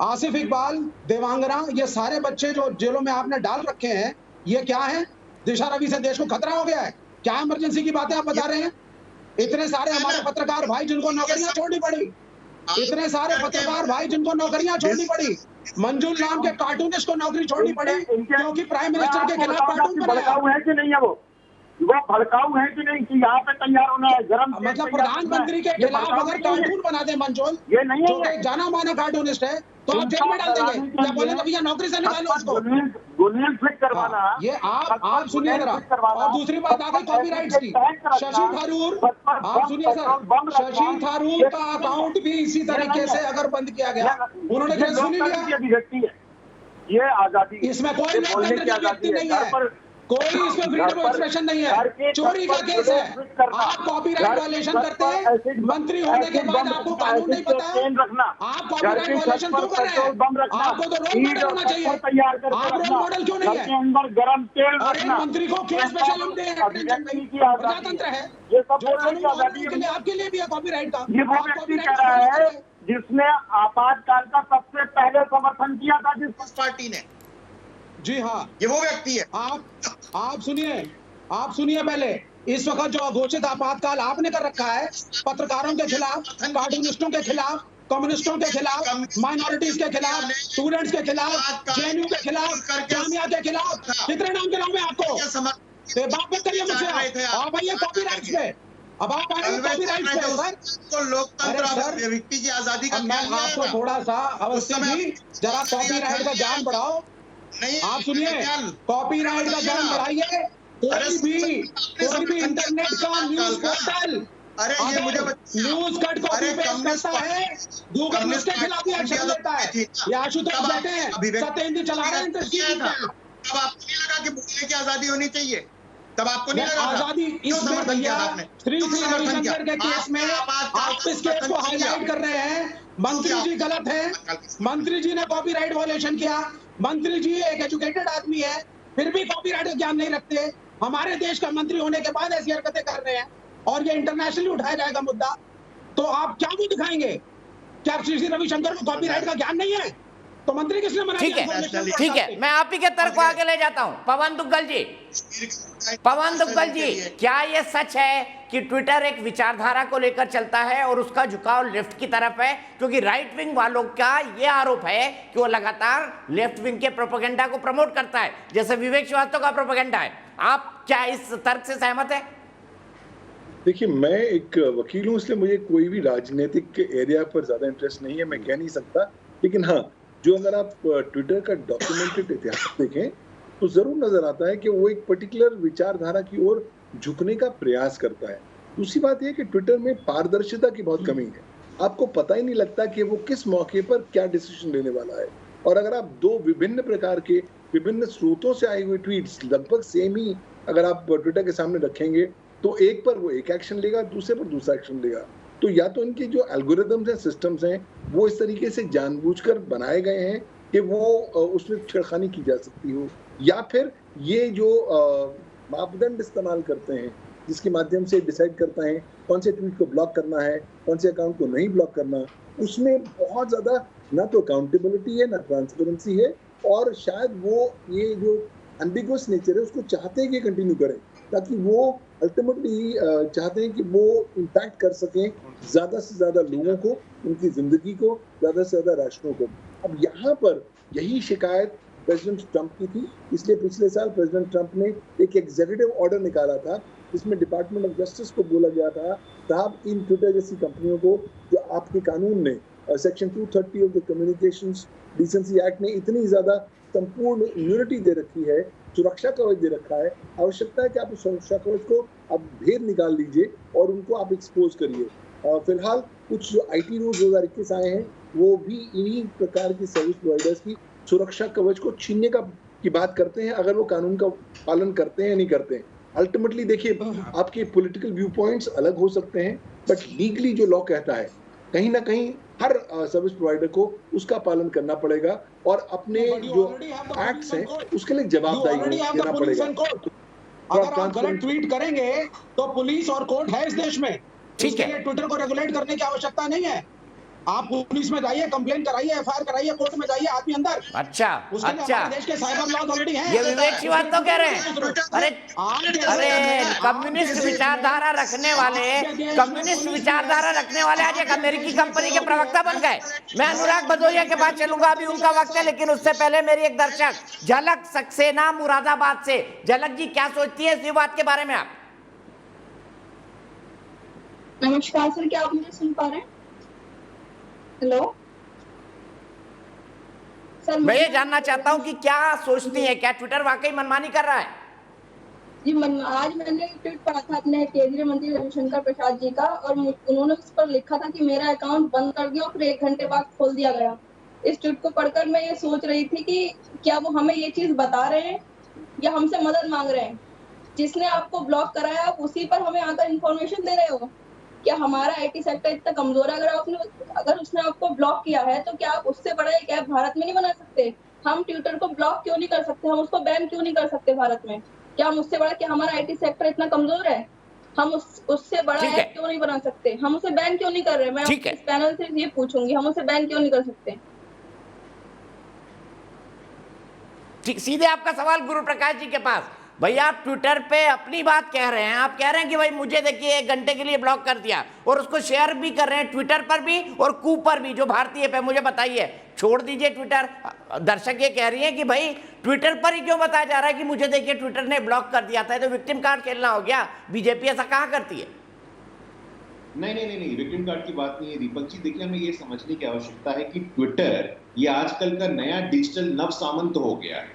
आसिफ इकबाल, देवांगना, ये सारे बच्चे जो जेलों में आपने डाल रखे हैं, ये क्या है? दिशा रवि से देश को खतरा हो गया है? क्या इमरजेंसी की बातें आप बता रहे हैं? इतने सारे हमारे पत्रकार भाई जिनको नौकरियां छोड़नी पड़ी, इतने सारे पत्रकार भाई जिनको नौकरियां छोड़नी पड़ी, मंजूर नाम के कार्टूनिस्ट को नौकरी छोड़नी पड़ी क्योंकि प्राइम मिनिस्टर के खिलाफ कार्टून बनाया। भड़काऊ है कि नहीं है वो भड़काऊ है कि नहीं कि यहाँ पे तैयार होना है गरम, मतलब प्रधानमंत्री के खिलाफ अगर कार्टून बना दे मंजूर, ये नहीं जो एक जाना माना कार्टूनिस्ट है, तो आप जेल में डाल देंगे? क्या बोले तो भैया नौकरी से निकालो उसको। गुनील फिट करवाना, ये आप सुनिए जरा। और दूसरी बात आ गई कॉपीराइट्स की। शशि थरूर, आप सुनिए सर, शशि थरूर का अकाउंट भी इसी तरीके से अगर बंद किया गया, उन्होंने केस सुनी लिया। ये आजादी, इसमें कोई व्यक्ति नहीं है, कोई इसमें फ्रीडम ऑफ एक्सप्रेशन नहीं है, चोरी का केस है। आप कॉपीराइट वायलेशन करते हैं, मंत्री होने के बाद आपको कानून नहीं पता है, आप कॉपीराइट वायलेशन क्यों कर रहे हैं? आपको तो रोल मॉडल होना चाहिए, आप रोल मॉडल क्यों नहीं है? गरम तेल और एक मंत्री को क्यों स्पेशल हम दे? प्रजातंत्र है, ये सब जो कानून बनाने के लिए आपके लिए भी है कॉपीराइट का। ये वो व्यक्ति कह रहा है जिसने आपातकाल का सबसे पहले समर्थन किया था जिस पार्टी ने। जी हाँ, ये वो व्यक्ति है। आप सुनिए पहले। इस वक्त जो अघोषित आपातकाल आपने कर रखा है पत्रकारों के खिलाफ, कार्टूनिस्टों के खिलाफ, कम्युनिस्टों के खिलाफ, माइनॉरिटीज के खिलाफ, स्टूडेंट्स के खिलाफ, जेएनयू के खिलाफ, जामिया के खिलाफ, कितने नाम गिनाऊं मैं आपको? बात मत करिए मुझसे, आप आइए कॉपीराइट्स पे। अब आप आइए कॉपीराइट पे सर। लोकतंत्र व्यक्ति की आजादी का मैं आपको थोड़ा सा अवस्थी जी जरा कॉपीराइट का ज्ञान बढ़ाओ। आप सुनिए, कॉपीराइट का ज्ञान बढ़ाइए। कोई भी इंटरनेट का news portal news cut copy paste करता है, गूगल उसके खिलाफ भी एक्शन लेता है। ये आशुतोष बैठे हैं, सत्येंद्र चला रहे हैं। तब आपको नहीं लगा कि बोलने की आजादी होनी चाहिए? तब आपको नहीं लगा आजादी? इसमें भैया श्री रविशंकर के केस में आप इस केस को हाईलाइट कर रहे हैं। मंत्री जी गलत है, मंत्री जी ने कॉपीराइट वायलेशन किया। मंत्री जी एक एजुकेटेड आदमी है, फिर भी कॉपीराइट का ज्ञान नहीं रखते। हमारे देश का मंत्री होने के बाद ऐसी हरकतें कर रहे हैं और ये इंटरनेशनली उठाया जाएगा मुद्दा। तो आप क्या मुंह दिखाएंगे? क्या श्री रविशंकर को कॉपीराइट का ज्ञान नहीं है? तो मंत्री किसने मना किया? ठीक है, मैं आप ही के तर्क को आगे ले जाता हूं। पवन दुग्गल जी, क्या ये सच है कि ट्विटर एक विचारधारा को लेकर चलता है और उसका झुकाव लेफ्ट की तरफ है? क्योंकि राइट विंग वालों का ये आरोप है कि वो लगातार लेफ्ट विंग के प्रोपेगेंडा को प्रमोट करता है, जैसे विवेक श्रीवास्तव का प्रोपेगेंडा है। आप क्या इस तर्क से सहमत है? देखिए, मैं एक वकील हूं, इसलिए मुझे कोई भी राजनीतिक एरिया पर ज्यादा इंटरेस्ट नहीं है, मैं कह नहीं सकता। लेकिन हाँ, जो अगर आप ट्विटर का डॉक्यूमेंटेड इतिहास देखें तो जरूर नजर आता है कि वो एक पर्टिकुलर विचारधारा की ओर झुकने का प्रयास करता है। दूसरी बात यह कि ट्विटर में पारदर्शिता की बहुत कमी है। आपको पता ही नहीं लगता कि वो किस मौके पर क्या डिसीजन लेने वाला है। और अगर आप दो विभिन्न प्रकार के विभिन्न स्रोतों से आई हुई ट्वीट्स लगभग सेम ही अगर आप ट्विटर के सामने रखेंगे तो एक पर वो एक एक्शन लेगा, दूसरे पर दूसरा एक्शन लेगा। तो या तो इनके जो एल्गोरिदम्स हैं, सिस्टम्स हैं, वो इस तरीके से जानबूझकर बनाए गए हैं कि वो उसमें छेड़खानी की जा सकती हो, या फिर ये जो मापदंड इस्तेमाल करते हैं जिसके माध्यम से डिसाइड करता है कौन से ट्वीट को ब्लॉक करना है, कौन से अकाउंट को नहीं ब्लॉक करना, उसमें बहुत ज़्यादा ना तो अकाउंटेबिलिटी है, ना ट्रांसपेरेंसी है। और शायद वो ये जो एम्बिगुअस नेचर है उसको चाहते हैं कि कंटिन्यू करें, ताकि वो अल्टीमेटली चाहते हैं कि वो इम्पैक्ट कर सकें ज़्यादा से ज़्यादा लोगों को, उनकी ज़िंदगी को, ज़्यादा से ज़्यादा राष्ट्रों को। अब यहाँ पर यही शिकायत प्रेसिडेंट ट्रंप की थी, इसलिए पिछले साल प्रेसिडेंट ट्रंप ने एक एग्जीक्यूटिव ऑर्डर निकाला था जिसमें डिपार्टमेंट ऑफ जस्टिस को बोला गया था, साहब इन ट्विटर जैसी कंपनियों को जो आपके कानून ने section 230 of the communications decency act ने इतनी ज़्यादा संपूर्ण इम्यूनिटी दे रखी है, सुरक्षा कवच दे रखा है, आवश्यकता है कि आप उस सुरक्षा कवच को आप भेद निकाल लीजिए और उनको आप एक्सपोज करिए। फिलहाल कुछ जो IT रूल 2021 आए हैं वो भी इन्हीं प्रकार की सर्विस प्रोवाइडर्स की सुरक्षा कवच को छीनने की बात करते हैं, अगर वो कानून का पालन करते हैं या नहीं करते हैं। अल्टीमेटली देखिए, आपके पॉलिटिकल व्यू पॉइंट्स अलग हो सकते हैं, बट लीगली जो लॉ कहता है कहीं ना कहीं हर सर्विस प्रोवाइडर को उसका पालन करना पड़ेगा और अपने जो एक्ट्स हैं उसके लिए जवाबदारी देना पड़ेगा। अगर आप गलत ट्वीट करेंगे तो पुलिस और कोर्ट है इस देश में, ठीक है, ट्विटर को रेगुलेट करने की आवश्यकता नहीं है। आप पुलिस में जाइए, कंप्लेन कराइए, एफआईआर कराइए, कोर्ट में जाइए, आदमी अंदर। अच्छा उसके लिए अच्छा, हमारे देश के साइबर लॉज ऑलरेडी हैं। ये विवेक की बात तो कह रहे हैं। अरे कम्युनिस्ट विचारधारा रखने वाले आज एक अमेरिकी कंपनी के प्रवक्ता बन गए। मैं अनुराग भदौरिया के पास चलूंगा, अभी उनका वक्त है, लेकिन उससे पहले मेरी एक दर्शक झलक सक्सेना मुरादाबाद से। झलक जी, क्या सोचती है इस बात के बारे में आप? नमस्कार सर, क्या आप मुझे सुन पा रहे हैं? हेलो सर, मैं ये जानना चाहता हूं कि क्या सोचती है, क्या ट्विटर वाकई मनमानी कर रहा है? जी आज मैंने ट्वीट पढ़ा था अपने केंद्रीय मंत्री रविशंकर प्रसाद जी का, और उन्होंने उस पर लिखा था कि मेरा अकाउंट बंद कर दिया और फिर 1 घंटे बाद खोल दिया गया। इस ट्वीट को पढ़कर मैं ये सोच रही थी कि क्या वो हमें ये चीज बता रहे हैं या हमसे मदद मांग रहे हैं? जिसने आपको ब्लॉक कराया आप उसी पर हमें आकर इन्फॉर्मेशन दे रहे हो? क्या हमारा आईटी सेक्टर इतना कमजोर है? अगर उसने आपको ब्लॉक किया है तो क्या आप उससे बड़ा एक ऐप भारत में नहीं बना सकते? हम ट्विटर को ब्लॉक क्यों नहीं कर सकते? हम उसको बैन क्यों नहीं कर सकते भारत में? क्या हम उससे बड़ा, क्या हमारा आईटी सेक्टर इतना कमजोर है? हम उससे बड़ा ऐप क्यों नहीं बना सकते? हम उसे बैन क्यों नहीं कर रहे? मैं इस पैनल से ये पूछूंगी, हम उसे बैन क्यों नहीं कर सकते? ठीक, सीधे आपका सवाल गुरु प्रकाश जी के पास। भैया आप ट्विटर पे अपनी बात कह रहे हैं, आप कह रहे हैं कि भाई मुझे देखिए 1 घंटे के लिए ब्लॉक कर दिया, और उसको शेयर भी कर रहे हैं ट्विटर पर भी और कू पर भी, जो भारतीय पे। मुझे बताइए, छोड़ दीजिए ट्विटर। दर्शक ये कह रही है कि भाई ट्विटर पर ही क्यों बताया जा रहा है कि मुझे देखिए ट्विटर ने ब्लॉक कर दिया था, तो विक्टिम कार्ड खेलना हो गया। बीजेपी ऐसा कहाँ करती है? नहीं, विक्टिम कार्ड की बात नहीं है दीपक जी। देखिए, हमें ये समझने की आवश्यकता है कि ट्विटर ये आजकल का नया डिजिटल नव सामंत हो गया है।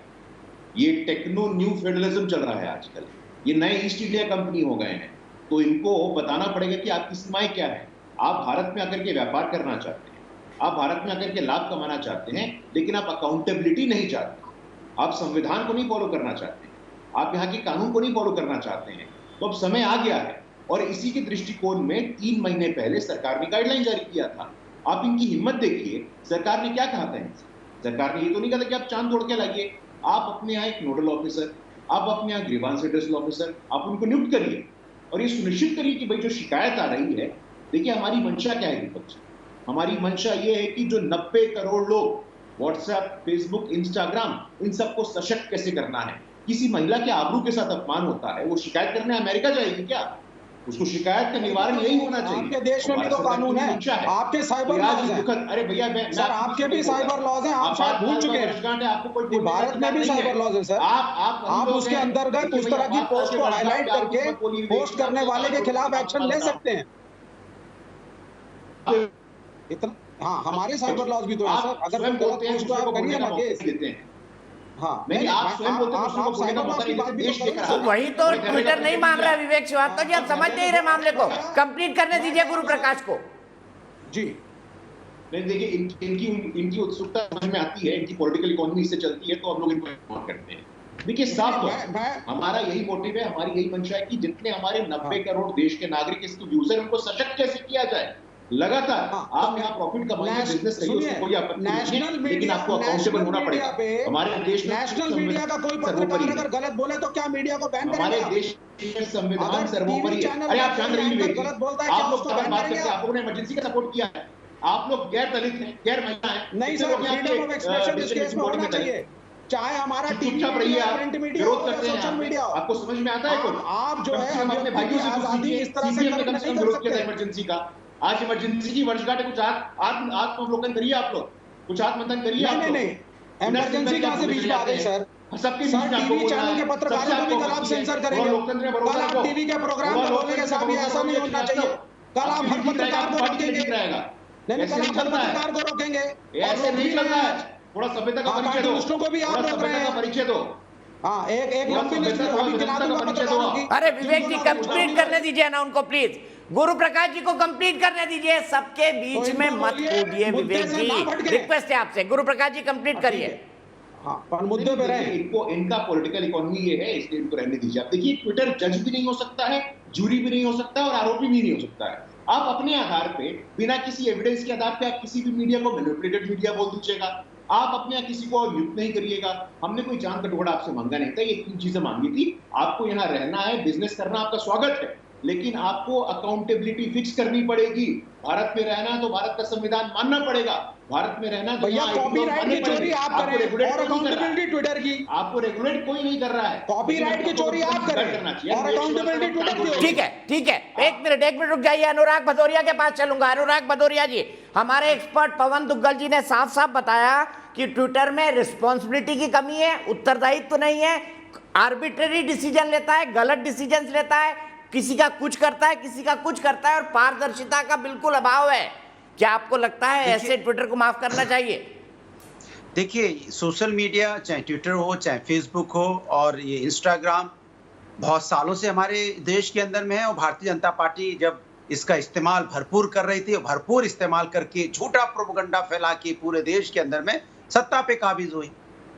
ये टेक्नो न्यू फेडरलिज्म चल रहा है आजकल। ये नए ईस्ट इंडिया कंपनी हो गए हैं, तो इनको बताना पड़ेगा कि आपकी सीमाएं क्या है। आप भारत में आकर के व्यापार करना चाहते हैं, आप भारत में आकर के लाभ कमाना चाहते हैं, लेकिन आप अकाउंटेबिलिटी नहीं चाहते, आप संविधान को नहीं फॉलो करना चाहते हैं, आप यहाँ के कानून को नहीं फॉलो करना चाहते हैं, तो अब समय आ गया है। और इसी के दृष्टिकोण में 3 महीने पहले सरकार ने गाइडलाइन जारी किया था। आप इनकी हिम्मत देखिए, सरकार ने क्या कहा था इनसे? सरकार ने ये तो नहीं कहा था कि आप चांद तोड़ के लाइए। आप अपने यहाँ एक नोडल ऑफिसर, आप अपने यहाँ ग्रीवांस रेड्रेसल ऑफिसर, आप उनको नियुक्त करिए और ये सुनिश्चित करिए कि भाई जो शिकायत आ रही है, देखिए हमारी मंशा क्या है दीपक जी? हमारी मंशा ये है कि जो 90 करोड़ लोग व्हाट्सएप, फेसबुक, इंस्टाग्राम, इन सबको सशक्त कैसे करना है। किसी महिला के आबरू के साथ अपमान होता है, वो शिकायत करने अमेरिका जाएगी क्या? उसको शिकायत का निवारण यही होना चाहिए। आपके देश में भी तो कानून है, आपके साइबर लॉज हैं। अरे भैया सर, आपके भी साइबर लॉज हैं, आप शायद भूल चुके हैं। आपको कोई भारत में भी साइबर लॉज है सर। आप उसके अंतर्गत उस तरह की पोस्ट को हाईलाइट करके पोस्ट करने वाले के खिलाफ एक्शन ले सकते हैं। इतना हाँ, हमारे साइबर लॉज भी तो है सर। अगर कोई गलत पोस्ट तो आप करिए ना केस लेते हैं। हाँ, नहीं, आप स्वयं बोलते हैं, आप साइबर लॉज की बात भी तो वही तो ट्विटर नहीं मान रहा विवेक श्रीवास्तव जी। आप समझ नहीं रहे मामले को, कंप्लीट करने दीजिए गुरु प्रकाश को। जी नहीं, देखिए इनकी उत्सुकता समझ में आती है, इनकी पॉलिटिकल इकोनॉमी इससे चलती है, तो हम लोग इनको इग्नोर करते हैं। देखिए साफ तौर हमारा यही मोटिव है, हमारी यही मंशा है कि जितने हमारे 90 करोड़ देश के नागरिक इसके यूजर, उनको सशक्त कैसे किया जाए। लगातार आप यहाँ प्रॉफिट कमाइए, बिजनेस करिए, उसमें कोई आपत्ति नहीं है, लेकिन आपको अकाउंटेबल होना पड़ेगा। हमारे देश में नेशनल मीडिया का कोई पत्रकार अगर गलत बोले तो क्या मीडिया को बैन करेंगे? हमारे देश में संविधान सर्वोपरि है। अरे आप जान रही हैं, गलत बोलता है, आप लोग बात करते हैं, आप लोगों ने इमरजेंसी का सपोर्ट किया है, आप लोग गैर दलित हैं, गैर महिला हैं। नहीं सर, फ्रीडम ऑफ एक्सप्रेशन इस केस में होना चाहिए, चाहे हमारा टीवी मीडिया, प्रिंट मीडिया हो या सोशल मीडिया। आपको समझ में आता है? आप जो है अपने भाइयों से आजादी इस तरह से नहीं कर सकते। इमरजेंसी का आज इमरजेंसी की वर्षगांठ है, कुछ आत्मावलोकन करिए, आप लोग कुछ आत्ममंथन करिए। नहीं, इमरजेंसी कहाँ से बीच में आ गई सर? सबके बीच में टीवी चैनल के पत्रकारों को भी कल आप सेंसर करेंगे। कल आप टीवी के प्रोग्राम में बोलेंगे साहब ये ऐसा नहीं होना चाहिए। कल आप हर पत्रकार को रोकेंगे। नहीं, कल आप हर पत्रकार को रोकेंगे। ऐसे नहीं चल रहा है, थोड़ा सभ्यता का परिचय दो, दूसरों को भी आप रोक रहे हैं। परिचय दो। हाँ, एक लंबी लिस्ट अभी गिना दूंगा पत्रकारों की। अरे विवेक जी कंप्लीट करने दीजिए ना उनको प्लीज। गुरु प्रकाश जी को कंप्लीट करने दीजिए, सबके बीच में मत कूदिए विवेक जी, रिक्वेस्ट है आपसे। गुरु प्रकाश जी कंप्लीट करिए। हाँ, पर मुद्दे पे रहे। इनका पॉलिटिकल इकोनॉमी ये है, इसलिए इनको रहने दीजिए। आप देखिए, ट्विटर जज भी नहीं हो सकता है, जूरी भी नहीं हो सकता और आरोपी भी नहीं हो सकता है। आप अपने आधार पे, बिना किसी एविडेंस के आधार पे आप किसी भी मीडिया को मैनिपुलेटेड मीडिया बोल दीजिएगा। आप अपने यहाँ किसी को नियुक्त नहीं करिएगा। हमने कोई जान का टुकड़ा आपसे मांगा नहीं था, ये 3 चीजें मांगी थी। आपको यहाँ रहना है, बिजनेस करना, आपका स्वागत है, लेकिन आपको अकाउंटेबिलिटी फिक्स करनी पड़ेगी। भारत में रहना है तो भारत का संविधान मानना पड़ेगा। भारत में रहना तो भैया कॉपीराइट की चोरी आप कर रहे हैं और अकाउंटेबिलिटी ट्विटर की। आपको रेगुलेट कोई नहीं कर रहा है। कॉपीराइट की चोरी आप कर रहे हैं और अकाउंटेबिलिटी ट्विटर की। ठीक है, एक मिनट रुक जाइए। अनुराग भदौरिया के पास चलूंगा। अनुराग भदौरिया जी, हमारे एक्सपर्ट पवन दुग्गल जी ने साफ साफ बताया कि ट्विटर में रिस्पॉन्सिबिलिटी की कमी है, उत्तरदायित्व तो नहीं है, आर्बिट्रेरी डिसीजन लेता है, गलत डिसीजन लेता है, किसी का कुछ करता है, किसी का कुछ करता है, और पारदर्शिता का बिल्कुल अभाव है। क्या आपको लगता है ऐसे ट्विटर को माफ करना चाहिए? देखिए, सोशल मीडिया चाहे ट्विटर हो, चाहे फेसबुक हो और ये इंस्टाग्राम बहुत सालों से हमारे देश के अंदर में है, और भारतीय जनता पार्टी जब इसका इस्तेमाल भरपूर कर रही थी, और भरपूर इस्तेमाल करके झूठा प्रोपेगेंडा फैला के पूरे देश के अंदर में सत्ता पे काबिज हुई,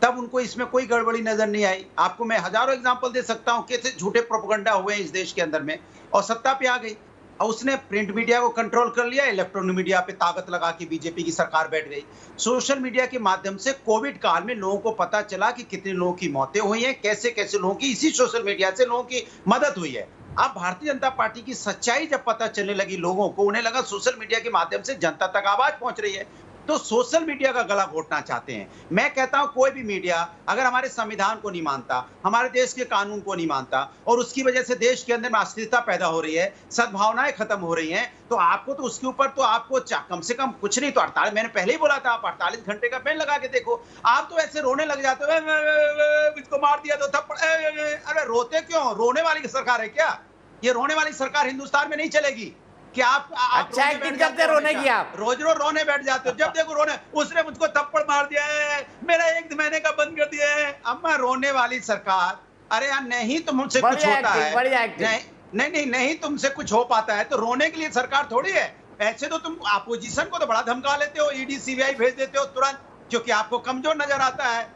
तब उनको इसमें कोई गड़बड़ी नजर नहीं आई। आपको मैं हजारों एग्जांपल दे सकता हूं कैसे झूठे प्रोपेगेंडा हुए इस देश के अंदर में, और सत्ता पे आ गई। और उसने प्रिंट मीडिया को कंट्रोल कर लिया, इलेक्ट्रॉनिक मीडिया पे ताकत लगा के बीजेपी की सरकार बैठ गई। सोशल मीडिया के माध्यम से कोविड काल में लोगों को पता चला कि कितने लोगों की मौतें हुई हैं, कैसे कैसे लोगों की इसी सोशल मीडिया से लोगों की मदद हुई है। अब भारतीय जनता पार्टी की सच्चाई जब पता चलने लगी लोगों को, उन्हें लगा सोशल मीडिया के माध्यम से जनता तक आवाज पहुंच रही है, तो सोशल मीडिया का गला घोटना चाहते हैं। मैं कहता हूं कोई भी मीडिया अगर हमारे संविधान को नहीं मानता, हमारे देश के कानून को नहीं मानता, और उसकी वजह से देश के अंदर में अस्थिरता पैदा हो रही है, सद्भावनाएं खत्म हो रही हैं, तो आपको तो उसके ऊपर तो आपको कम से कम कुछ नहीं तो 48, मैंने पहले ही बोला था, आप 48 घंटे का बैन लगा के देखो। आप तो ऐसे रोने लग जाते हो, इसको मार दिया तो थप्पड़। अरे रोते क्यों? रोने वाली सरकार है क्या ये? रोने वाली सरकार हिंदुस्तान में नहीं चलेगी। कि आप अच्छा एक्टिंग करते रोने की, आप रोज रोने बैठ जाते हो। जब देखो रोने, उसने मुझको थप्पड़ मार दिया है, मेरा 1 महीने का बंद कर दिया है। अम्मा रोने वाली सरकार, अरे यार नहीं तुमसे कुछ होता है, नहीं तुमसे कुछ हो पाता है तो रोने के लिए सरकार थोड़ी है। ऐसे तो तुम अपोजिशन को तो बड़ा धमका लेते हो, ईडी सीबीआई भेज देते हो तुरंत, क्योंकि आपको कमजोर नजर आता है।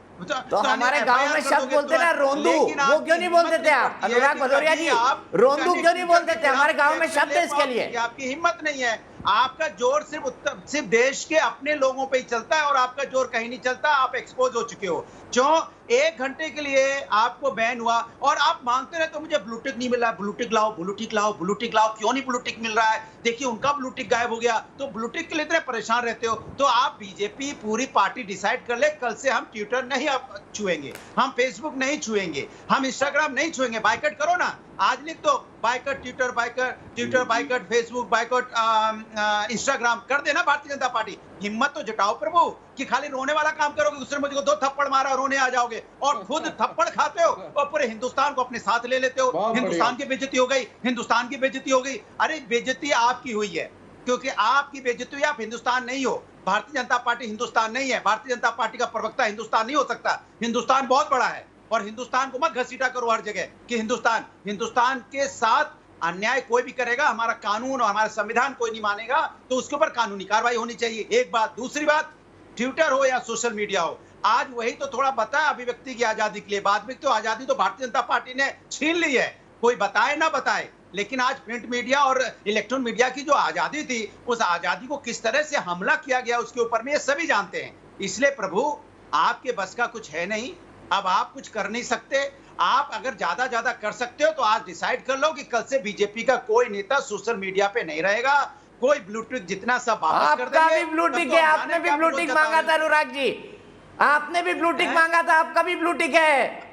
तो हमारे गांव में शब्द बोलते ना रोंदू, वो क्यों नहीं बोल देते आप? अनुराग भदौरिया जी, रोंदू क्यों नहीं बोल देते? हमारे गांव में शब्द है इसके लिए। आपकी हिम्मत नहीं है। आपका जोर सिर्फ देश के अपने लोगों पे ही चलता है, और आपका जोर कहीं नहीं चलता। आप एक्सपोज हो चुके हो। क्यों 1 घंटे के लिए आपको बैन हुआ, और आप मांगते रहे तो मुझे ब्लूटिक नहीं मिल रहा, ब्लूटिक लाओ, ब्लूटिक लाओ, ब्लूटिक लाओ। क्यों नहीं ब्लूटिक मिल रहा है? देखिए उनका ब्लूटिक गायब हो गया, तो ब्लूटिक के लिए इतने परेशान रहते हो। तो आप बीजेपी पूरी पार्टी डिसाइड कर ले, कल से हम ट्विटर नहीं छुएंगे, हम फेसबुक नहीं छुएंगे, हम इंस्टाग्राम नहीं छुएंगे। बाइकआउट करो ना, आज लिख दो boycott Twitter, boycott Facebook, boycott Instagram कर देना भारतीय जनता पार्टी। हिम्मत तो जुटाओ प्रभु, कि खाली रोने वाला काम करोगे, उसने मुझको 2 थप्पड़ मारा रोने आ जाओगे, और खुद थप्पड़ खाते हो और पूरे हिंदुस्तान को अपने साथ ले लेते हो। हिंदुस्तान की बेइज्जती हो गई, हिंदुस्तान की बेइज्जती हो गई। अरे बेइज्जती आपकी हुई है, क्योंकि आपकी बेइज्जती हुई। आप हिंदुस्तान नहीं हो, भारतीय जनता पार्टी हिंदुस्तान नहीं है। भारतीय जनता पार्टी का प्रवक्ता हिंदुस्तान नहीं हो सकता। हिंदुस्तान बहुत बड़ा है, और हिंदुस्तान को मत घसीटा करो हर जगह कि हिंदुस्तान के साथ अन्याय कोई भी करेगा, हमारा कानून और हमारा संविधान कोई नहीं मानेगा, तो उसके ऊपर कानूनी कार्रवाई होनी चाहिए। एक बात। दूसरी बात, ट्विटर हो या सोशल मीडिया हो, आज वही तो थोड़ा बताया अभिव्यक्ति की आजादी के लिए। बाद में तो आजादी तो भारतीय जनता पार्टी ने छीन ली है, कोई बताए ना बताए, लेकिन आज प्रिंट मीडिया और इलेक्ट्रॉनिक मीडिया की जो आजादी थी, उस आजादी को किस तरह से हमला किया गया उसके ऊपर में ये सभी जानते हैं। इसलिए प्रभु आपके बस का कुछ है नहीं, अब आप कुछ कर नहीं सकते। आप अगर ज्यादा कर सकते हो तो आज डिसाइड कर लो कि कल से बीजेपी का कोई नेता सोशल मीडिया पे नहीं रहेगा। कोई ब्लूटिक जितना सब वापस कर देंगे। आपका भी ब्लूटिक है, आपने भी ब्लूटिक मांगा था अनुराग जी, आपने भी ब्लूटिक मांगा था, आपका भी ब्लूटिक है।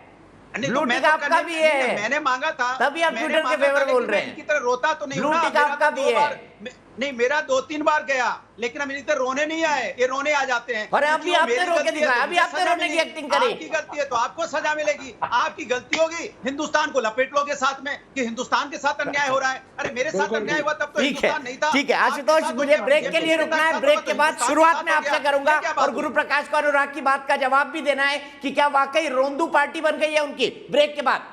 ब्लूटिक आपका भी है, मैंने मांगा था, तभी आप ट्विटर के फेवर बोल रहे हैं। की तरह रोता तो नहीं, ब्लूटिक आपका भी है। नहीं, मेरा 2-3 बार गया, लेकिन हम इधर रोने नहीं आए, ये रोने आ जाते हैं। अरे अभी आपने रोके दिखाया, अभी आपने रोने की एक्टिंग करी। आपकी गलती है तो आपको सजा मिलेगी। आपकी गलती होगी, हिंदुस्तान को लपेट लोगे साथ में कि हिंदुस्तान के साथ अन्याय हो रहा है। अरे मेरे साथ अन्याय हुआ तब तो हिंदुस्तान नहीं था। ठीक है आशुतोष, मुझे ब्रेक के लिए रुकना है। ब्रेक के बाद शुरुआत में आपसे करूंगा, और गुरु प्रकाश को अनुराग की बात का जवाब भी देना है कि क्या वाकई रोंदू पार्टी बन गई है उनकी। ब्रेक के बाद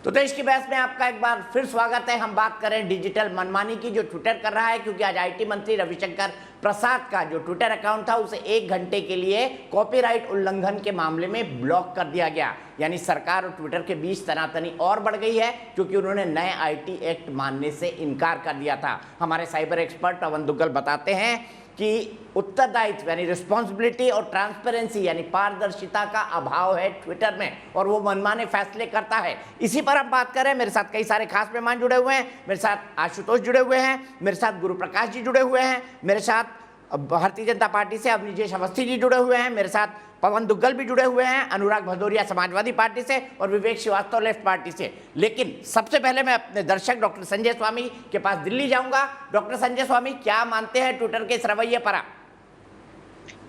तो देश की बहस में आपका एक बार फिर स्वागत है। हम बात करें डिजिटल मनमानी की जो ट्विटर कर रहा है, क्योंकि आज आईटी मंत्री रविशंकर प्रसाद का जो ट्विटर अकाउंट था उसे 1 घंटे के लिए कॉपीराइट उल्लंघन के मामले में ब्लॉक कर दिया गया। यानी सरकार और ट्विटर के बीच तनातनी और बढ़ गई है, क्योंकि उन्होंने नए आईटी एक्ट मानने से इनकार कर दिया था। हमारे साइबर एक्सपर्ट पवन दुग्गल बताते हैं कि उत्तरदायित्व यानी रिस्पॉन्सिबिलिटी और ट्रांसपेरेंसी यानी पारदर्शिता का अभाव है ट्विटर में और वो मनमाने फैसले करता है। इसी पर हम बात करें, मेरे साथ कई सारे खास मेहमान जुड़े हुए हैं, मेरे साथ आशुतोष जुड़े हुए हैं, मेरे साथ गुरु प्रकाश जी जुड़े हुए हैं, मेरे साथ भारतीय जनता पार्टी से अवनीश अवस्थी जी जुड़े हुए हैं, मेरे साथ पवन दुग्गल भी जुड़े हुए हैं, अनुराग भदौरिया समाजवादी पार्टी से और विवेक श्रीवास्तव लेफ्ट पार्टी से। लेकिन सबसे पहले मैं अपने दर्शक डॉक्टर संजय स्वामी के पास दिल्ली जाऊंगा। डॉक्टर संजय स्वामी, क्या मानते हैं ट्विटर के इस रवैये पर आप?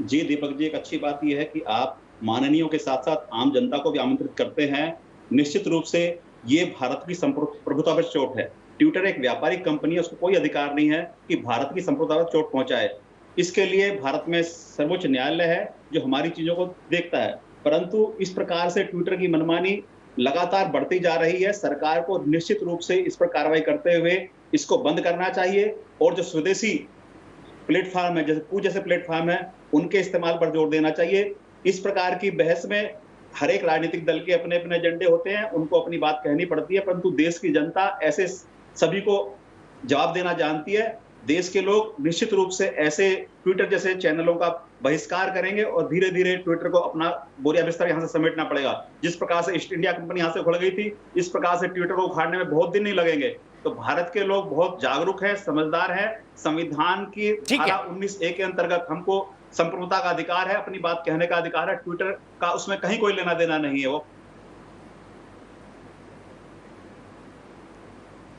जी दीपक जी, एक अच्छी बात यह है कि आप माननीयों के साथ साथ आम जनता को भी आमंत्रित करते हैं। निश्चित रूप से ये भारत की संप्रभुता पर चोट है। ट्विटर एक व्यापारिक कंपनी है, उसको कोई अधिकार नहीं है कि भारत की संप्रभुता पर चोट पहुंचाए। इसके लिए भारत में सर्वोच्च न्यायालय है जो हमारी चीजों को देखता है, परंतु इस प्रकार से ट्विटर की मनमानी लगातार बढ़ती जा रही है। सरकार को निश्चित रूप से इस पर कार्रवाई करते हुए इसको बंद करना चाहिए और जो स्वदेशी प्लेटफॉर्म है, जैसे कूच जैसे प्लेटफॉर्म है, उनके इस्तेमाल पर जोर देना चाहिए। इस प्रकार की बहस में हर एक राजनीतिक दल के अपने अपने एजेंडे होते हैं, उनको अपनी बात कहनी पड़ती है, परंतु देश की जनता ऐसे सभी को जवाब देना जानती है। देश के लोग निश्चित रूप से ऐसे ट्विटर जैसे चैनलों का बहिष्कार करेंगे और धीरे धीरे ट्विटर को अपना बोरिया बिस्तर यहाँ से समेटना पड़ेगा। जिस प्रकार से ईस्ट इंडिया कंपनी यहाँ से उखड़ गई थी, इस प्रकार से ट्विटर को उखाड़ने में बहुत दिन नहीं लगेंगे। तो भारत के लोग बहुत जागरूक हैं, समझदार हैं। संविधान की धारा 19A के अंतर्गत हमको संप्रभुता का अधिकार है, अपनी बात कहने का अधिकार है। ट्विटर का उसमें कहीं कोई लेना देना नहीं है। वो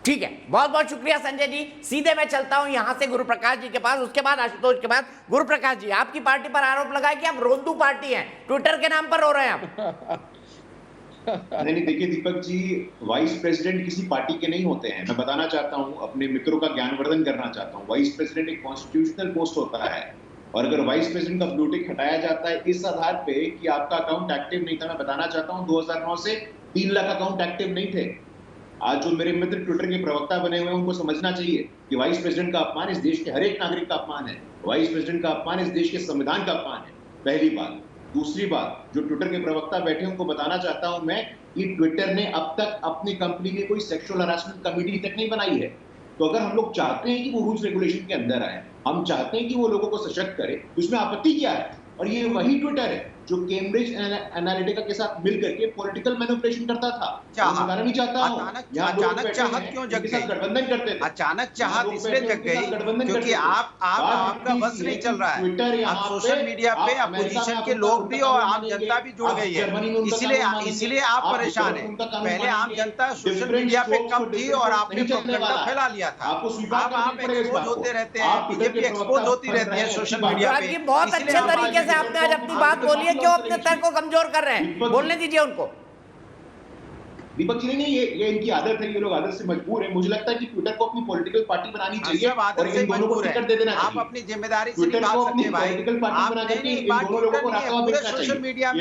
ठीक है, बहुत बहुत शुक्रिया संजय जी। सीधे मैं चलता हूं यहां से गुरु प्रकाश जी के पास, उसके बाद आशुतोष के बाद। गुरु प्रकाश जी, आपकी पार्टी पर आरोप लगा है कि आप रोंदू पार्टी हैं, ट्विटर के नाम पर रो रहे हैं आप। नहीं, देखिए दीपक जी, वाइस प्रेसिडेंट किसी पार्टी के नहीं होते हैं। मैं बताना चाहता हूं, अपने मित्रों का ज्ञानवर्धन करना चाहता हूं। वाइस प्रेसिडेंट एक कॉन्स्टिट्यूशनल पोस्ट होता है और अगर वाइस प्रेसिडेंट का ब्लू टिक हटाया जाता है इस आधार पे कि आपका अकाउंट एक्टिव नहीं था, मैं बताना चाहता हूं 2009 से 3 लाख अकाउंट एक्टिव नहीं थे। आज जो मेरे मित्र ट्विटर के प्रवक्ता बने हुए हैं, उनको समझना चाहिए कि वाइस प्रेसिडेंट का अपमान इस देश के हर एक नागरिक का अपमान है। वाइस प्रेसिडेंट का अपमान इस देश के संविधान का अपमान है, पहली बात। दूसरी बात, जो ट्विटर के प्रवक्ता बैठे उनको बताना चाहता हूं मैं कि ट्विटर ने अब तक अपनी कंपनी में कोई सेक्सुअल हरासमेंट कमेटी तक नहीं बनाई है। तो अगर हम लोग चाहते हैं कि वो रूल्स रेगुलेशन के अंदर आए, हम चाहते हैं कि वो लोगों को सशक्त करे, तो इसमें आपत्ति क्या है? और ये वही ट्विटर है जो कैम्ब्रिज एनालिटिका के साथ मिलकर के पॉलिटिकल मैनिपुलेशन करता था। बताना नहीं चाहता हूं, अचानक चाहत क्यों जग गई? गठबंधन करते थे। अचानक चाहत इसलिए जग गई क्योंकि आपका बस नहीं चल रहा है। अब सोशल मीडिया पे अपोजिशन के लोग भी और आम जनता भी जुड़ गई है, इसीलिए आप परेशान हैं। पहले आम जनता सोशल मीडिया पे कम थी और आपने प्रोपेगेंडा फैला लिया था। अब आप एक्सपोज होते रहते हैं, बीजेपी एक्सपोज होती रहती है सोशल मीडिया पे। बहुत अच्छे तरीके से आपने आज अपनी बात बोली है। क्यों अपने तर्क को कमजोर कर रहे हैं? बोलने दीजिए उनको। दीपक जी, नहीं, ये इनकी आदत है, ये लोग आदत से मजबूर है। मुझे लगता है कि ट्विटर को अपनी पॉलिटिकल पार्टी बनानी चाहिए और इन दोनों को टिकट दे देना चाहिए। आप अपनी जिम्मेदारी से ट्विटर को अपनी पॉलिटिकल पार्टी बना करके इन दोनों लोगों को रास्ता बेचना चाहिए। सोशल मीडिया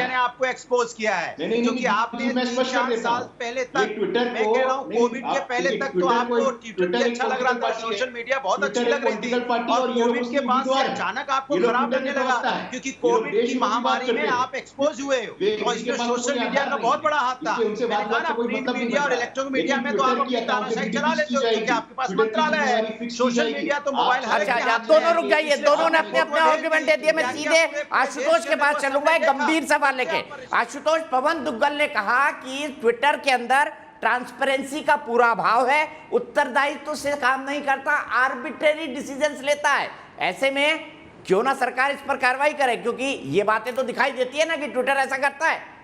ने आपको एक्सपोज किया है क्योंकि आपने 3-4 साल पहले तक, मैं कह रहा हूँ कोविड के पहले तक तो आपको ट्विटर अच्छा लग रहा था, सोशल मीडिया बहुत अच्छी लग रही थी, और कोविड के बाद से अचानक आपको खराब लगने लगा क्योंकि कोविड की महामारी में आप एक्सपोज हुए और इसमें सोशल मीडिया का बहुत बड़ा हाथ था। प्रिंट मीडिया और इलेक्ट्रॉनिक मीडिया में तो आप अपनी तानाशाही चला लेते हो क्योंकि आपके पास मंत्रालय है। सोशल मीडिया तो मोबाइल हर एक के हाथ में है। दोनों रुक जाइए, दोनों ने अपने अपने आर्गुमेंट दे दिए। मैं सीधे आशुतोष के पास चलूंगा एक गंभीर सवाल लेके। आशुतोष, पवन दुग्गल ने कहा कि ट्विटर के अंदर ट्रांसपेरेंसी का पूरा अभाव है, उत्तरदायित्व से काम नहीं करता, आर्बिट्रेरी डिसीजंस लेता है। ऐसे में क्यों ना सरकार इस पर कार्रवाई करे, क्योंकि ये बातें तो दिखाई देती है ना कि ट्विटर ऐसा करता है।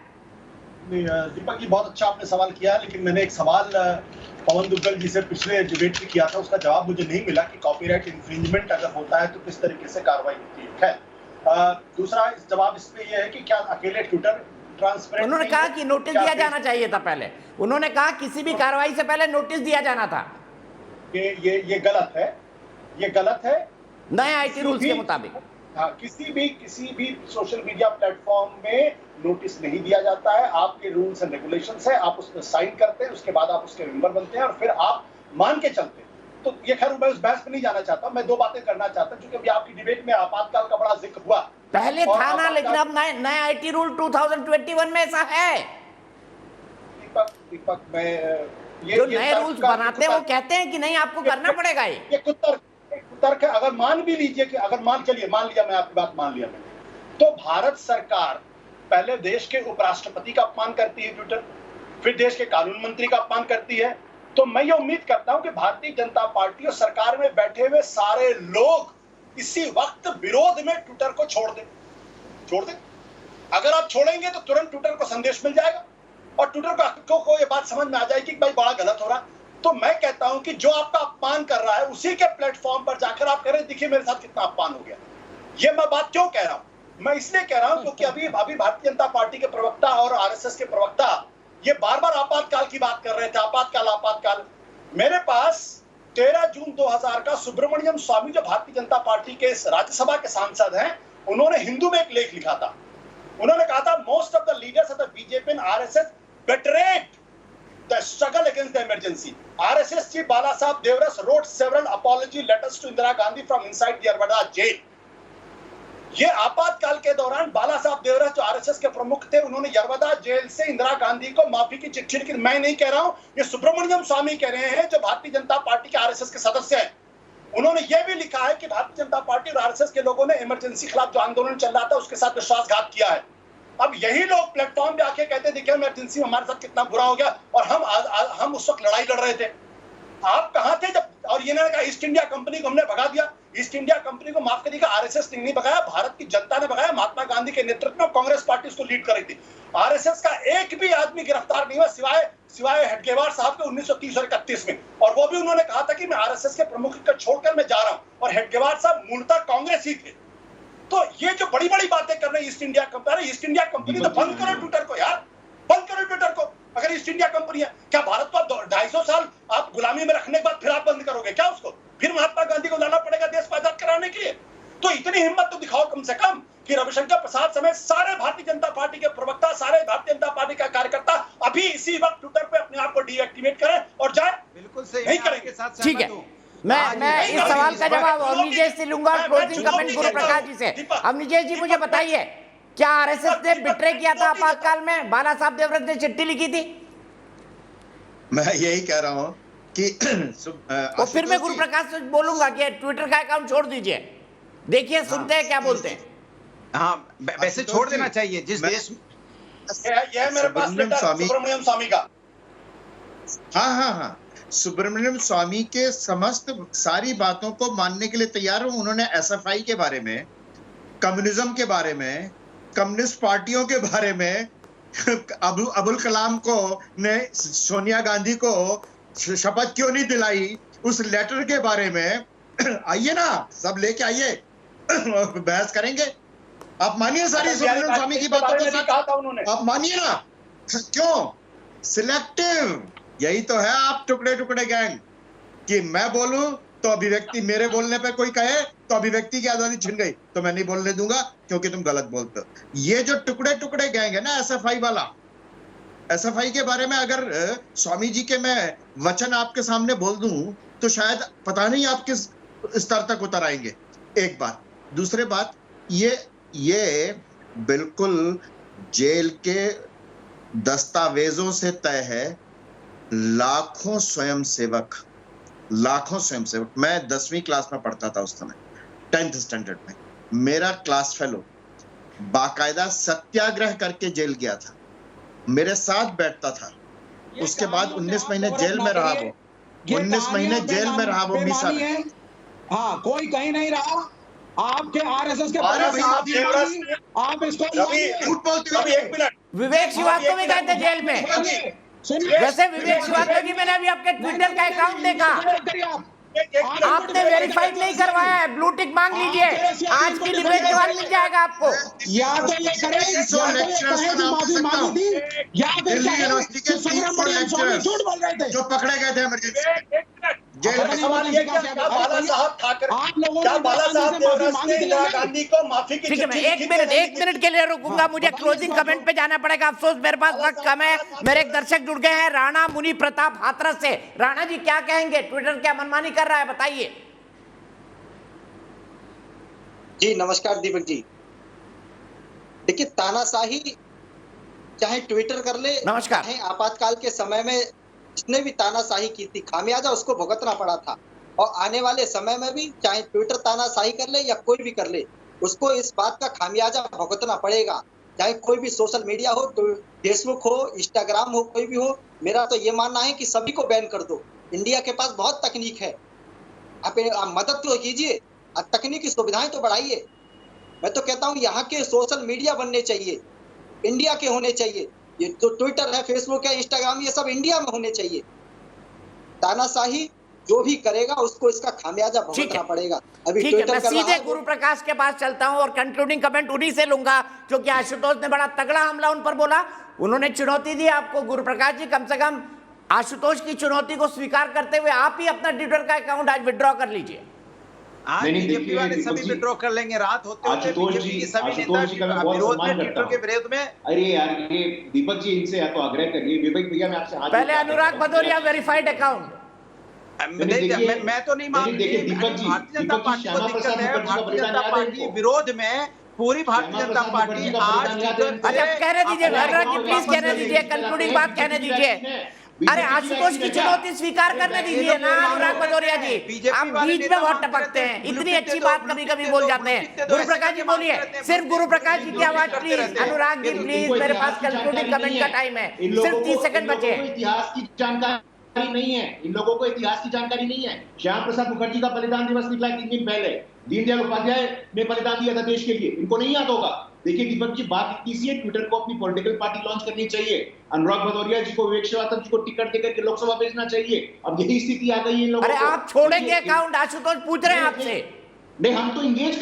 दीपक जी, बहुत अच्छा आपने सवाल किया, लेकिन मैंने एक सवाल पवन दुग्गल जी से पिछले डिबेट में किया था, उसका जवाब मुझे नहीं मिला कि कॉपीराइट इंफ्रिंजमेंट अगर होता है तो किस तरीके से कार्रवाई होती है। खैर, दूसरा जवाब इसमें यह है कि क्या अकेले ट्विटर ट्रांसपेरेंट? उन्होंने कहा कि नोटिस दिया जाना चाहिए था पहले। उन्होंने कहा किसी भी कार्रवाई से पहले नोटिस दिया जाना था। ये गलत है, ये गलत है नए आईटी रूल्स के मुताबिक। हाँ, किसी भी सोशल मीडिया प्लेटफॉर्म में नोटिस नहीं दिया जाता है। आपके रूल्स एंड रेगुलेशंस है, आप उसमें साइन करते हैं, उसके बाद आप उसके मेंबर बनते हैं और फिर आप मान के चलते हैं। तो ये खैर मैं उस बहस में नहीं जाना चाहता। मैं दो बातें करना चाहता हूं क्योंकि अभी आपकी डिबेट में आपातकाल का बड़ा जिक्र हुआ। पहले था ना, लेकिन अब नए आईटी रूल 2021 में ऐसा है। दीपक, मैं जो नए रूल्स बनाते हैं वो कहते हैं कि नहीं आपको करना पड़ेगा। ये तर्क है, अगर मान भी लीजिए कि अगर मान लिया, मैं आपकी बात मान लिया मैंने, तो भारत सरकार पहले देश के उपराष्ट्रपति का अपमान करती है ट्विटर, फिर देश के कानून मंत्री का अपमान करती है। तो मैं ये उम्मीद करता हूं कि भारतीय जनता पार्टी और सरकार में बैठे हुए सारे लोग इसी वक्त विरोध में ट्विटर को छोड़ दें। अगर आप छोड़ेंगे तो तुरंत ट्विटर को संदेश मिल जाएगा और ट्विटर को ये बात समझ में आ जाएगी कि भाई बड़ा गलत हो रहा है। तो मैं कहता हूं कि जो आपका अपमान कर रहा है उसी के प्लेटफॉर्म पर जाकर आप कह रहे हैं देखिए मेरे साथ कितना अपमान हो गया। ये मैं बात क्यों कह रहा हूं? मैं इसलिए कह रहा हूं क्योंकि अभी भारतीय जनता पार्टी के प्रवक्ता और आरएसएस के प्रवक्ता ये बार-बार आपातकाल की बात कर रहे थे, आपातकाल। मेरे पास 13 जून 2000 का सुब्रमण्यम स्वामी, जो भारतीय जनता पार्टी के राज्यसभा के सांसद हैं, उन्होंने हिंदू में एक लेख लिखा था। उन्होंने कहा था most of the leaders of the BJP and RSS betrayed the struggle against the emergency. RSS chief Bala Saheb Devras wrote several apology letters to Indira Gandhi from inside the Yarbada jail. ये आपातकाल के दौरान बाला साहब देवरस जो आरएसएस के प्रमुख थे, उन्होंने यरवदा जेल से इंदिरा गांधी को माफी की चिट्ठी लिखी। मैं नहीं कह रहा हूं, ये सुब्रमण्यम स्वामी कह रहे हैं जो भारतीय जनता पार्टी के आरएसएस के सदस्य हैं। उन्होंने ये भी लिखा है कि भारतीय जनता पार्टी और आरएसएस के लोगों ने इमरजेंसी खिलाफ जो आंदोलन चल रहा था उसके साथ विश्वासघात किया है। अब यही लोग प्लेटफॉर्म पे आके कहते देखिए इमरजेंसी में हमारे साथ कितना बुरा हो गया और हम उस वक्त लड़ाई लड़ रहे थे। आप कहां थे जब? और ये ने कहा ईस्ट इंडिया कंपनी को हमने भगा दिया। ईस्ट इंडिया कंपनी को माफ करिएगा, आरएसएस ने नहीं भगाया, भारत की जनता ने भगाया। महात्मा गांधी के नेतृत्व में कांग्रेस पार्टी उसको लीड कर रही थी। आरएसएस का एक भी आदमी गिरफ्तार नहीं हुआ सिवाय हेडगेवार साहब के 1930 और 31 में, और वो भी उन्होंने कहा था कि मैं आरएसएस के प्रमुख को छोड़कर मैं जा रहा हूं, और हेडगेवार साहब मूलतः कांग्रेस ही थे। तो ये जो बड़ी बड़ी बातें कर रहे हैं ईस्ट इंडिया कंपनी तो बंद करो ट्विटर को यार, बंद करो ट्विटर को। अगर ईस्ट इंडिया कंपनी है, क्या भारत को 250 साल आप गुलामी में रखने के बाद फिर आप बंद करोगे क्या उसको? फिर महात्मा गांधी को लाना पड़ेगा देश को आजाद कराने के लिए? तो इतनी हिम्मत तो दिखाओ कम से कम कि रविशंकर प्रसाद समेत सारे भारतीय जनता पार्टी के प्रवक्ता, सारे भारतीय जनता पार्टी का कार्यकर्ता अभी इसी वक्त ट्विटर पे अपने आप को डीएक्टिवेट करें और जाए। बिल्कुल सही, नहीं करेंगे। ठीक है, मैं इस सवाल का जवाब अवनिजेश से लूंगा, क्लोजिंग कमेंट गुरु प्रकाश जी से। अवनिजेश जी मुझे बताइए, क्या आरएसएस ने बिट्रे किया था आपातकाल में? बाला साहब देवरस ने चिट्ठी लिखी थी। मैं यही कह रहा हूं कि तो फिर मैं गुरु प्रकाश से बोलूंगा कि ट्विटर का अकाउंट छोड़ दीजिए। देखिए सुनते हैं क्या बोलते हैं। हाँ, वैसे छोड़ देना चाहिए जिस देश में। यह मेरे पास सुब्रमण्यम स्वामी का। हाँ, सुब्रमण्यम स्वामी के समस्त सारी बातों को मानने के लिए तैयार हूं। उन्होंने एसएफआई के बारे में, कम्युनिज्म के बारे में, कम्युनिस्ट पार्टियों के बारे में, अबुल कलाम को ने सोनिया गांधी को शपथ क्यों नहीं दिलाई, उस लेटर के बारे में आइए ना, सब लेके आइए, बहस करेंगे। आप मानिए सारी सुब्रमण्यम स्वामी की बातों को, कहा था उन्होंने, आप मानिए ना। क्यों सिलेक्टिव? यही तो है आप टुकड़े टुकड़े गैंग, कि मैं बोलूं तो अभिव्यक्ति, मेरे बोलने पे कोई कहे तो अभिव्यक्ति की आजादी छिन गई तो मैं नहीं बोलने दूंगा क्योंकि तुम गलत बोलते हो। ये जो टुकड़े टुकड़े गैंग है ना एसएफआई वाला, एसएफआई के बारे में अगर स्वामी जी के मैं वचन आपके सामने बोल दूं तो शायद पता नहीं आप किस स्तर तक उतर आएंगे। एक बात। दूसरी बात, ये बिल्कुल जेल के दस्तावेजों से तय है। लाखों स्वयंसेवक, मैं 10वीं क्लास में पढ़ता था उस समय, 10th स्टैंडर्ड में। मेरा क्लास फेलो बाकायदा सत्याग्रह करके जेल गया था, मेरे साथ बैठता था। उसके बाद 19 महीने जेल में रहा वो, 19 महीने जेल में रहा वो मिसा। हाँ, कोई कहीं नहीं रहा। आपके आरएसएस के आप इसको विवेक श्रीवास्तव भी गए थे जेल में। वैसे विवेक श्रीवास्तव जी, मैंने अभी आपके ट्विटर का अकाउंट देखा, आपने वेरीफाइड नहीं करवाया है। ब्लू टिक मांग लीजिए, आज की डिबेट के बाद मिल जाएगा आपको। या तो ये करें माफी मांगी थी, या फिर झूठ बोल रहे थे जो पकड़े गए थे इमरजेंसी जेल में। सवाल ये क्या बाला साहब ठाकरे, क्या बाला साहब देवरस ने इंदिरा गांधी को माफी की? ठीक है, मैं एक मिनट के लिए रुकूंगा, मुझे क्लोजिंग कमेंट पे जाना पड़ेगा। अफसोस मेरे पास वक्त कम है। मेरे एक दर्शक जुड़ गए हैं राणा मुनि प्रताप हाथरस से। राणा जी क्या कहेंगे? ट्विटर क्या मनमानी कर रहा है, बताइए। जी नमस्कार दीपक जी। देखिए, तानाशाही चाहे ट्विटर कर ले, नमस्कार, चाहे आपातकाल के समय में जिसने भी तानाशाही की थी, खामियाजा उसको भुगतना पड़ा था। और आने वाले समय में भी चाहे ट्विटर तानाशाही कर ले या कोई भी कर ले, उसको इस बात का खामियाजा भुगतना पड़ेगा। चाहे कोई भी सोशल मीडिया हो, तो फेसबुक हो, इंस्टाग्राम हो, कोई भी हो। मेरा तो ये मानना है कि सभी को बैन कर दो। इंडिया के पास बहुत तकनीक है, आप मदद तो कीजिए, तकनीकी सुविधाएं तो बढ़ाइए। मैं तो कहता हूँ यहाँ के सोशल मीडिया बनने चाहिए, इंडिया के होने चाहिए। ये जो ट्विटर है, फेसबुक है, इंस्टाग्राम, ये सब इंडिया में होने चाहिए। तानाशाही जो भी करेगा उसको इसका खामियाजा भुगतना पड़ेगा। अभी ठीक है, ट्विटर मैं कर रहा सीधे है, गुरु प्रकाश के पास चलता हूं और कंक्लूडिंग कमेंट उन्हीं से लूंगा, क्योंकि आशुतोष ने बड़ा तगड़ा हमला उन पर बोला। उन्होंने चुनौती दी आपको। गुरु प्रकाश जी, कम से कम आशुतोष की चुनौती को स्वीकार करते हुए आप ही अपना ट्विटर का अकाउंट आज विड्रॉ कर लीजिए। आज बीजेपी वाले सभी विड्रॉ कर लेंगे। रात होते होते बीजेपी के सभी नेता विरोध में, ट्विटर के विरोध में। अरे यार, ये दीपक जी, इनसे या तो आग्रह करिए। विवेक भैया, मैं आपसे पहले अनुराग भदौरिया वेरीफाइड अकाउंट। मैं तो नहीं मानती। भारतीय जनता पार्टी को दिक्कत है। भारतीय जनता पार्टी विरोध में, पूरी भारतीय जनता पार्टी आज अच्छा, कहने दीजिए अनुराग जी, प्लीज कहने दीजिए, कंक्लूडिंग बात कहने दीजिए। अरे आशुतोष की चुनौती स्वीकार करने दीजिए ना अनुराग भदौरिया जी, आप बीच में बहुत टपकते हैं। इतनी अच्छी बात कभी कभी बोल जाते हैं। गुरु प्रकाश जी बोलिए, सिर्फ गुरु प्रकाश जी की आवाज प्लीज। अनुराग जी प्लीज, मेरे पास कंक्लूडिंग कमेंट का टाइम है, सिर्फ 30 सेकंड बचे हैं। इतिहास की जानकारी नहीं है इन लोगों को, इतिहास की जानकारी नहीं है। श्याम प्रसाद मुखर्जी का बलिदान दिवस निकला 3 दिन पहले, दीनदयाल उपाध्याय ने बलिदान दिया था देश के लिए, इनको नहीं याद होगा। देखिए दीपक जी, बात इतनी सी है, ट्विटर को अपनी पॉलिटिकल पार्टी लॉन्च करनी चाहिए। अनुराग भदौरिया जी को, विवेक श्रीवास्तव जी को टिकट देकर के लोकसभा भेजना चाहिए। अब यही स्थिति आ गई है इन लोगों को। अरे आप छोड़ेंगे अकाउंट? आशुतोष पूछ रहे हैं आपसे। नहीं, हम तो इंगेज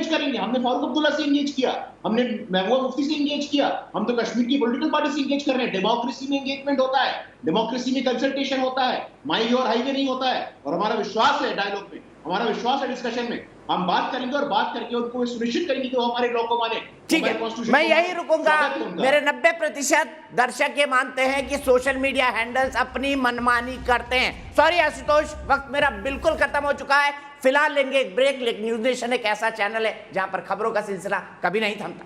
करेंगे, हमने फारूक अब्दुल्ला से इंगेज किया, हमने महबूबा मुफ्ती से इंगेज किया, हम तो कश्मीर की पॉलिटिकल पार्टी से इंगेज कर रहे हैं। डेमोक्रेसी में एंगेजमेंट होता है, डेमोक्रेसी में कंसल्टेशन होता है, माई और हाईवे नहीं होता है। और हमारा विश्वास है डायलॉग में, हमारा विश्वास है डिस्कशन में, हम बात करेंगे और बात करके उनको सुनिश्चित करेंगे कि वो हमारे लॉ को माने। ठीक है, मैं यही रुकूंगा। मेरे 90% दर्शक ये मानते हैं कि सोशल मीडिया हैंडल्स अपनी मनमानी करते हैं। सॉरी आशुतोष, वक्त मेरा बिल्कुल खत्म हो चुका है। फिलहाल लेंगे एक ब्रेक, लेकिन न्यूज नेशन एक ऐसा चैनल है जहां पर खबरों का सिलसिला कभी नहीं थमता।